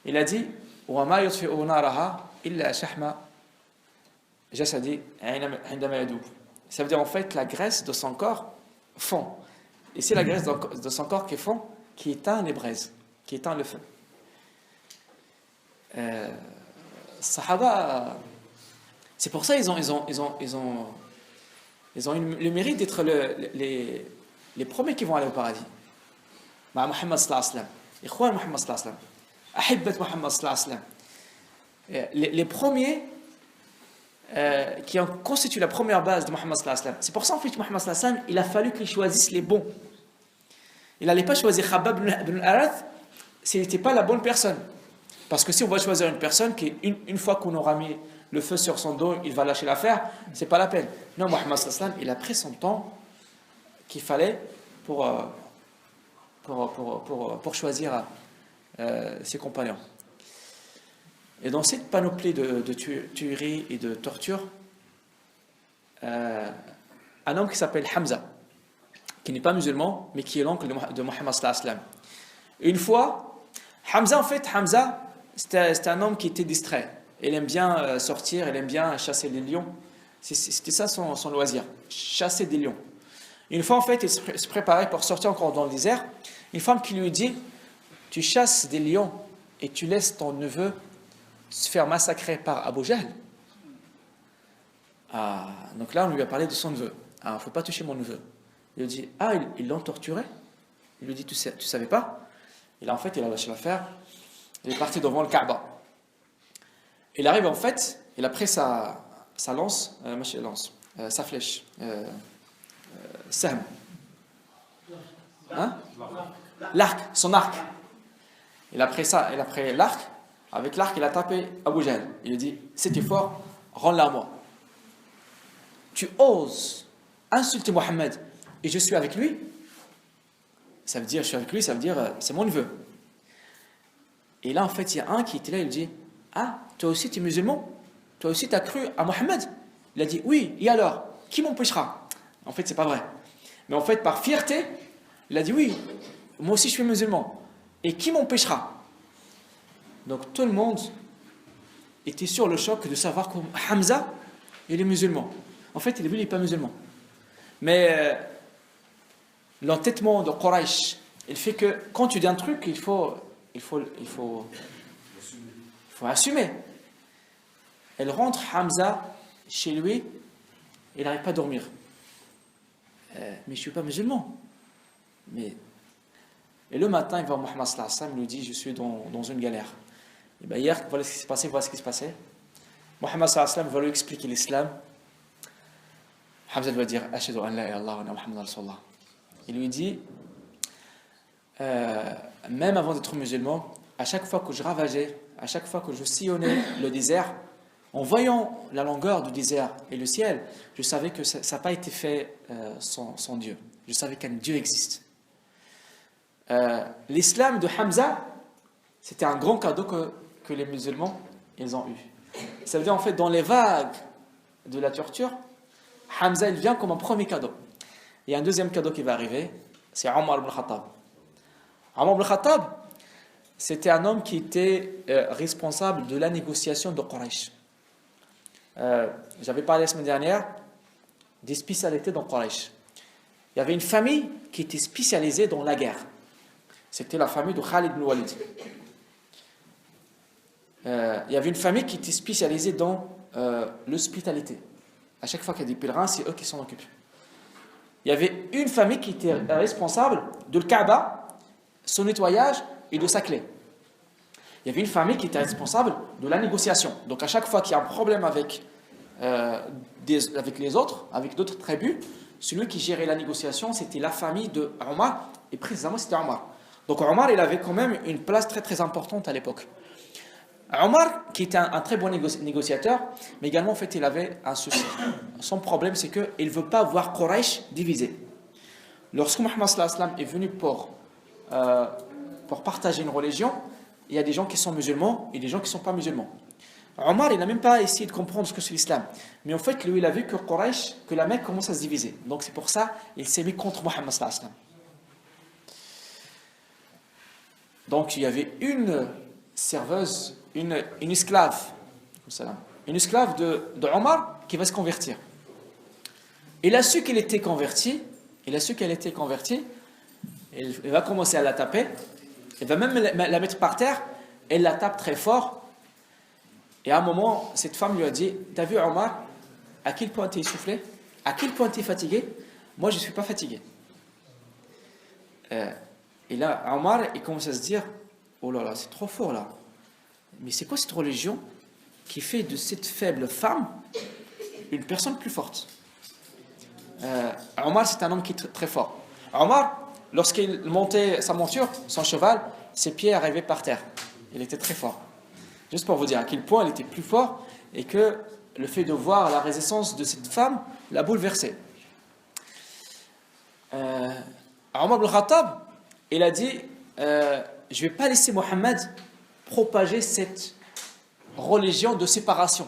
Il a dit wa ma yutfi'u naraha illa shahma jasadi 'indama yadub. Ça veut dire en fait la graisse de son corps fond. Et c'est la graisse de son corps qui fond qui éteint les braises, qui éteint le feu. Sahaba, c'est pour ça ils ont le mérite d'être les premiers qui vont aller au paradis. Muhammad sallallahu alayhi wa sallam, Ikhwan Muhammad sallallahu alayhi wa sallam, Ahibbat Muhammad sallallahu alayhi wa sallam, les premiers qui ont constitué la première base de Muhammad sallallahu alayhi wa sallam. C'est pour ça en fait que Muhammad sallallahu alayhi wa sallam, il a fallu qu'il choisisse les bons. Il n'allait pas choisir Khabbab ibn al-Arath s'il n'était pas la bonne personne. Parce que si on va choisir une personne qui, une fois qu'on aura mis le feu sur son dos, il va lâcher l'affaire, c'est pas la peine. Non, Muhammad sallallahu alayhi wa sallam, il a pris son temps qu'il fallait pour choisir ses compagnons. Et dans cette panoplie de tueries et de tortures, un homme qui s'appelle Hamza, qui n'est pas musulman, mais qui est l'oncle de Muhammad sallallahu alayhi wa sallam. Une fois, Hamza, c'était un homme qui était distrait. Il aime bien sortir, il aime bien chasser les lions. C'était ça son loisir, chasser des lions. Une fois, en fait, il se préparait pour sortir encore dans le désert. Une femme qui lui dit « Tu chasses des lions et tu laisses ton neveu se faire massacrer par Abu Jahl. » Donc là, on lui a parlé de son neveu. « Il ne faut pas toucher mon neveu. » Il lui dit « Ah, ils l'ont torturé ?» Il lui dit « Tu savais pas ?» Et là, en fait, il a lâché l'affaire. Il est parti devant le Kaaba. Il arrive, en fait, il a pris sa lance, sa flèche, Sahm. L'arc, son arc. Il a pris l'arc. Avec l'arc, il a tapé Abu Jahl. Il lui dit, c'était fort, rends-la à moi. Tu oses insulter Mohammed et je suis avec lui? Ça veut dire, je suis avec lui, ça veut dire, c'est mon neveu. Et là, en fait, il y a un qui était là, il dit, ah, toi aussi, tu es musulman? Toi aussi, tu as cru à Mohammed? Il a dit, oui, et alors? Qui m'empêchera? En fait, c'est pas vrai. Mais en fait, par fierté, il a dit, oui, moi aussi, je suis musulman. Et qui m'empêchera? Donc, tout le monde était sur le choc de savoir que Hamza, il est musulman. En fait, il n'est pas musulman. Mais l'entêtement de Quraysh, il fait que quand tu dis un truc, il faut assumer. Elle rentre Hamza chez lui, il n'arrive pas à dormir. Mais je ne suis pas musulman. Et le matin, il va à Muhammad sallallahu alayhi wa sallam, il lui dit, je suis dans une galère. Et bien hier, voilà ce qui s'est passé, voilà ce qui se passait. Muhammad sallallahu alayhi wa sallam va lui expliquer l'islam. Hamza va dire, Ashhadu an la ilaha illallah wa anna Muhammadan rasulullah. Il lui dit, même avant d'être musulman, à chaque fois que je ravageais, à chaque fois que je sillonnais le désert, en voyant la longueur du désert et le ciel, je savais que ça n'a pas été fait sans Dieu. Je savais qu'un Dieu existe. L'islam de Hamza, c'était un grand cadeau que les musulmans ils ont eu. Ça veut dire en fait, dans les vagues de la torture, Hamza il vient comme un premier cadeau. Il y a un deuxième cadeau qui va arriver, c'est Omar ibn Khattab. Omar ibn Khattab, c'était un homme qui était responsable de la négociation de Quraysh. J'avais parlé la semaine dernière des spécialités dans Quraysh. Il y avait une famille qui était spécialisée dans la guerre. C'était la famille de Khalid ibn Walid. Il y avait une famille qui était spécialisée dans l'hospitalité. À chaque fois qu'il y a des pèlerins, c'est eux qui s'en occupent. Il y avait une famille qui était responsable de le Kaaba, son nettoyage et de sa clé. Il y avait une famille qui était responsable de la négociation. Donc à chaque fois qu'il y a un problème avec les autres, avec d'autres tribus, celui qui gérait la négociation, c'était la famille de Omar, et précisément c'était Omar. Donc Omar, il avait quand même une place très très importante à l'époque. Omar, qui était un très bon négociateur, mais également en fait il avait un souci. Son problème c'est qu'il ne veut pas voir Quraysh divisé. Lorsque Muhammad sallallahu alayhi wa sallam est venu pour partager une religion, il y a des gens qui sont musulmans et des gens qui ne sont pas musulmans. Omar, il n'a même pas essayé de comprendre ce que c'est l'islam. Mais en fait, lui, il a vu que Quraysh, que la Mecque commence à se diviser. Donc c'est pour ça qu'il s'est mis contre Muhammad sallallahu alayhi wa sallam. Donc il y avait une serveuse, une esclave, de Omar qui va se convertir. Il a su qu'elle était convertie, il va commencer à la taper, il va même la mettre par terre, elle la tape très fort. Et à un moment, cette femme lui a dit, t'as vu Omar, à quel point tu es essoufflé, à quel point tu es fatigué? Moi je ne suis pas fatigué. Et là, Omar, il commence à se dire, oh là là, c'est trop fort là. Mais c'est quoi cette religion qui fait de cette faible femme une personne plus forte? Omar, c'est un homme qui est très fort. Omar, lorsqu'il montait sa monture, son cheval, ses pieds arrivaient par terre. Il était très fort. Juste pour vous dire à quel point il était plus fort et que le fait de voir la résistance de cette femme l'a bouleversé. Omar ibn Khattab, il a dit je ne vais pas laisser Mohammed propager cette religion de séparation.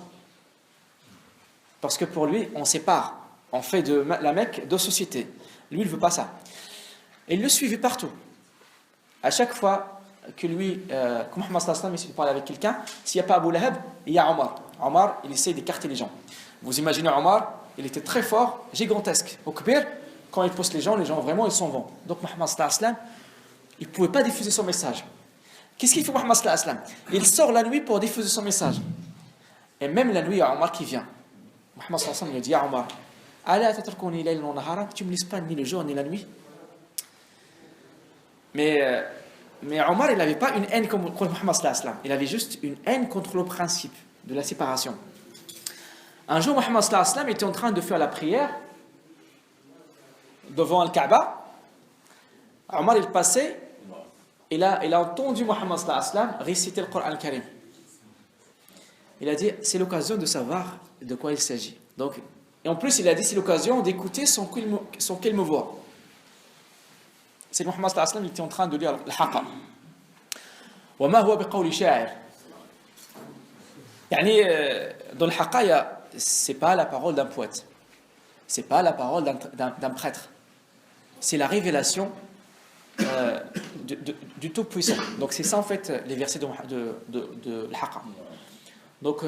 Parce que pour lui, on sépare. On fait de la Mecque deux sociétés. Lui, il ne veut pas ça. Et il le suivait partout. À chaque fois que lui, comme Mohammed sallallahu alayhi wa sallam, il parle avec quelqu'un, s'il n'y a pas Abu Lahab, il y a Omar. Omar, il essaie d'écarter les gens. Vous imaginez Omar, il était très fort, gigantesque. Au Kbir, quand il pousse les gens vraiment, ils s'en vont. Donc Mohammed sallallahu alayhi wa sallam, il ne pouvait pas diffuser son message. Qu'est-ce qu'il fait Mohammed sallallahu alayhi wa sallam? Il sort la nuit pour diffuser son message. Et même la nuit, il y a Omar qui vient. Mohammed sallallahu alayhi wa sallam lui dit, Omar, tu ne me laisses pas ni le jour ni la nuit. Mais Omar, il n'avait pas une haine contre Mohammed sallallahu alayhi wa sallam. Il avait juste une haine contre le principe de la séparation. Un jour, Mohammed sallallahu alayhi wa sallam était en train de faire la prière devant le Kaaba. Omar, il passait, et là, il a entendu Mohammed sallallahu alayhi wa sallam réciter le Coran al-Karim. Il a dit, c'est l'occasion de savoir de quoi il s'agit. Donc, et en plus, il a dit, c'est l'occasion d'écouter son quelle me voit. C'est Mohammed sallallahu alayhi wa sallam, il était en train de lire le Haqqa. وَمَا هُوَ بِقَوْلِ شَاعِرٍ. Yani, dans le Haqqa, c'est pas la parole d'un poète. C'est pas la parole d'un prêtre. C'est la révélation du Tout-Puissant. Donc c'est ça en fait les versets de l'Haqqa. Donc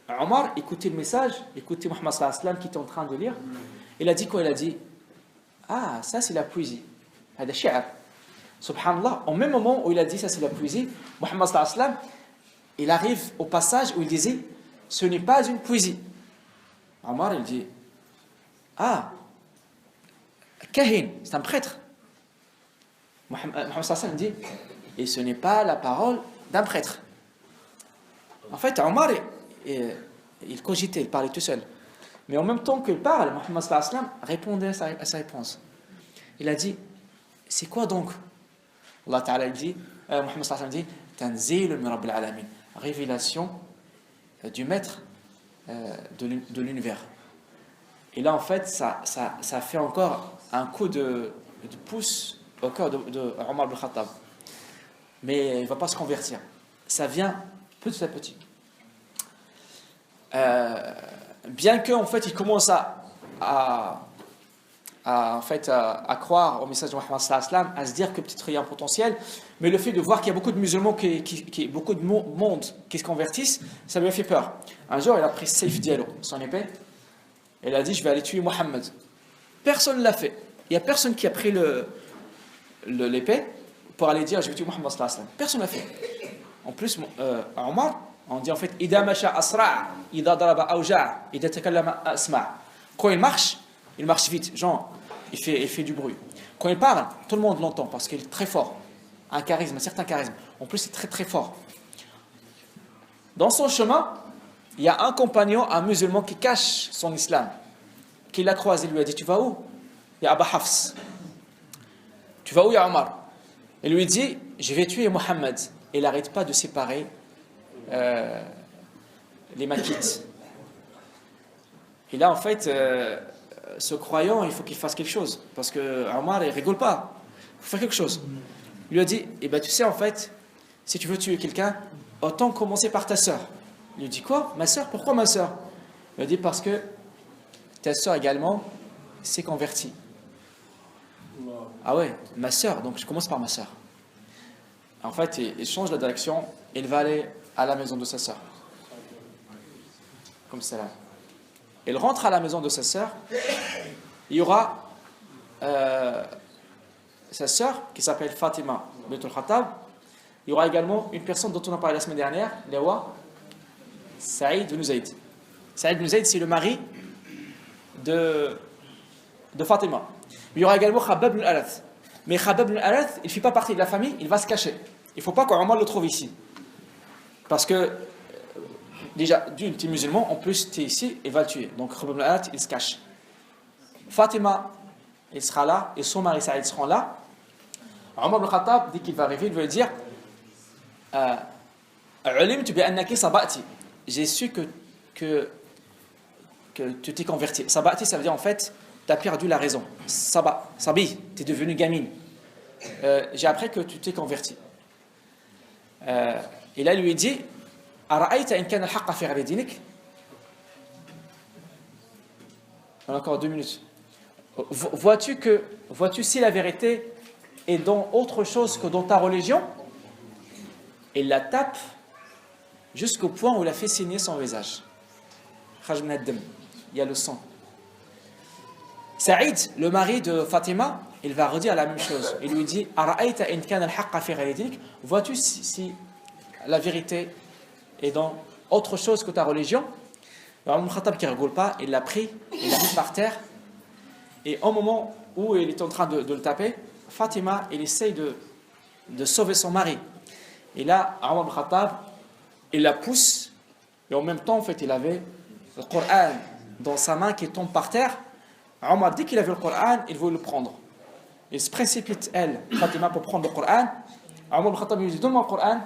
Omar écoutait le message, écoutait Mohammed sallallahu alayhi wa sallam qui était en train de lire. Il a dit quoi? Il a dit, ah, ça c'est la poésie. هذا شعر. Subhanallah, au même moment où il a dit ça c'est la poésie, Mohammed sallallahu alayhi wa sallam, il arrive au passage où il disait, ce n'est pas une poésie. Omar il dit, ah, Kahin, c'est un prêtre. Mohammed sallallahu alayhi wa sallam dit, et ce n'est pas la parole d'un prêtre. En fait, Omar, il cogitait, il parlait tout seul. Mais en même temps qu'il parle, Mohammed sallallahu alayhi wa sallam répondait à sa réponse. Il a dit, c'est quoi donc? Allah Ta'ala dit, Mohammed sallallahu alayhi wa sallam dit, Tanzil min Rabbil Alamin, révélation du maître de l'univers. Et là, en fait, ça fait encore un coup de pouce au cœur de Omar ibn Khattab. Mais il ne va pas se convertir. Ça vient petit à petit. Bien qu'en fait, il commence à en fait, à croire au message de Mohammed sallallahu alayhi wa sallam, à se dire que peut-être il y a un potentiel, mais le fait de voir qu'il y a beaucoup de musulmans, beaucoup de monde qui se convertissent, ça lui a fait peur. Un jour, il a pris Saif Diallo, son épée, et il a dit, je vais aller tuer Mohammed. Personne ne l'a fait. Il n'y a personne qui a pris l'épée pour aller dire, je vais tuer Mohammed sallallahu alayhi wa sallam. Personne ne l'a fait. En plus, à Omar, on dit en fait, Ida masha asra', ida daraba awja', ida takallama asma'. Quand il marche vite, genre, il fait du bruit. Quand il parle, tout le monde l'entend parce qu'il est très fort. Un charisme, un certain charisme. En plus, il est très très fort. Dans son chemin, il y a un compagnon, un musulman qui cache son islam, qui l'a croisé, il lui a dit, tu vas où? Il y a Aba Hafs. Tu vas où, ya Omar? Il lui dit, je vais tuer Mohammed. Et il n'arrête pas de séparer les maquites. Et là, en fait, ce croyant, il faut qu'il fasse quelque chose. Parce que Omar, il rigole pas. Il faut faire quelque chose. Il lui a dit, eh ben, tu sais, en fait, si tu veux tuer quelqu'un, autant commencer par ta sœur. Il lui dit, quoi? Ma sœur? Pourquoi ma sœur? Il lui a dit, parce que ta sœur également s'est convertie. Ah ouais, ma sœur, donc je commence par ma sœur. En fait, il change la direction, il va aller à la maison de sa sœur. Comme ça là. Il rentre à la maison de sa sœur. Il y aura sa sœur qui s'appelle Fatima bint al-Khattab. Il y aura également une personne dont on a parlé la semaine dernière, Lewa, Saïd ibn Zayd. Saïd ibn Zayd, c'est le mari de Fatima. Il y aura également Khabbab ibn al-Arath. Mais Khabbab ibn al-Arath, il ne fait pas partie de la famille, il va se cacher. Il ne faut pas qu'Omar le trouve ici. Parce que, déjà, d'une, tu es musulman, en plus, tu es ici, il va le tuer. Donc Khabbab ibn al-Arath, il se cache. Fatima, il sera là, et son mari Saïd seront là. Omar ibn Khattab, dès qu'il va arriver, il va lui dire j'ai su que tu t'es converti. Sabati, ça veut dire en fait, tu as perdu la raison. Sabi, tu es devenu gamine. J'ai appris que tu t'es converti. Et là, il lui dit Ara'ayta in kana al-haqqa fi ghayri dinik. On a encore 2 minutes. Vois-tu si la vérité est dans autre chose que dans ta religion? Il la tape jusqu'au point où il a fait saigner son visage. Il y a le sang. Saïd, le mari de Fatima, il va redire la même chose. Il lui dit vois-tu si la vérité est dans autre chose que ta religion? Alors, Omar Khattab qui ne rigole pas, il l'a pris, il l'a mis par terre. Et au moment où il est en train de le taper, Fatima, il essaye de sauver son mari. Et là, Omar Khattab, il la pousse. Et en même temps, en fait, il avait le Coran dans sa main qui tombe par terre. Omar, dès qu'il avait le Coran, il veut le prendre. Il se précipite, elle, Fatima, pour prendre le Coran. Omar Khattab lui dit, donne-moi le Coran.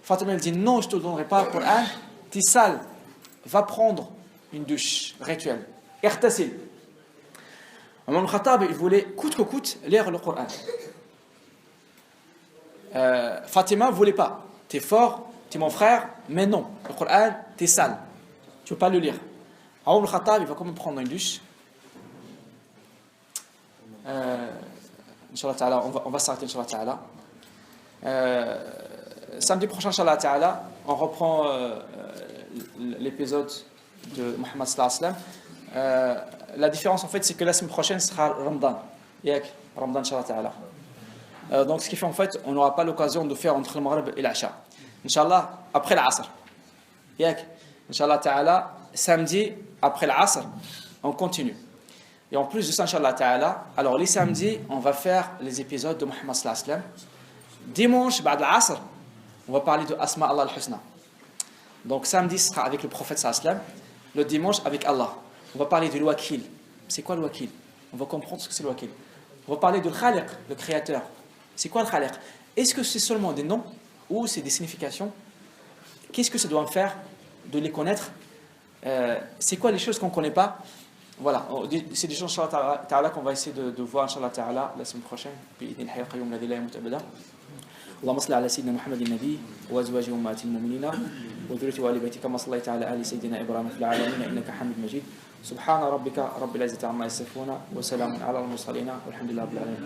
Fatima lui dit, non, je ne te donnerai pas le Coran. Tu es sale. Va prendre une douche rituelle. Irtasil. Omar Khattab, il voulait coûte que coûte lire le Coran. Fatima ne voulait pas. Tu es fort, tu es mon frère, mais non. Le Coran, tu es sale. Tu ne peux pas le lire. Omar Khattab, il va quand même prendre une douche. Inch'Allah ta'ala, on va s'arrêter, Inch'Allah ta'ala. Samedi prochain, Inch'Allah ta'ala, on reprend l'épisode de Mohammed sallallahu alayhi wa sallam. La différence, en fait, c'est que la semaine prochaine sera Ramadan. Ramadan, Inch'Allah ta'ala. Donc, ce qui fait, en fait, on n'aura pas l'occasion de faire entre le Maghrib et l'Asha. Inch'Allah, après l'Asr. Inch'Allah ta'ala, samedi, après l'Asr, on continue. Et en plus de ça, Inch'Allah ta'ala, alors les samedis, on va faire les épisodes de Mohammed sallallahu alayhi wa sallam. Dimanche, ba'd l'Asr, on va parler de Asma Allah al-Husna. Donc samedi sera avec le prophète sallallahu alayhi wa sallam. Le dimanche avec Allah. On va parler de l'Wakil. C'est quoi l'Wakil? On va comprendre ce que c'est l'Wakil. On va parler de l'Khaliq, le créateur. C'est quoi le Khaliq? Est-ce que c'est seulement des noms ou c'est des significations? Qu'est-ce que ça doit faire de les connaître? C'est quoi les choses qu'on ne connaît pas? Voilà, c'est des choses Inch'Allah ta'ala qu'on va essayer de voir Inch'Allah ta'ala la semaine prochaine. اللهم صل على سيدنا محمد النبي وازواجه امهات المؤمنين وذريته وال بيته كما صليت على ال سيدنا ابراهيم في العالمين انك حميد مجيد سبحان ربك رب العزة عما يصفون وسلام على المرسلين والحمد لله رب العالمين.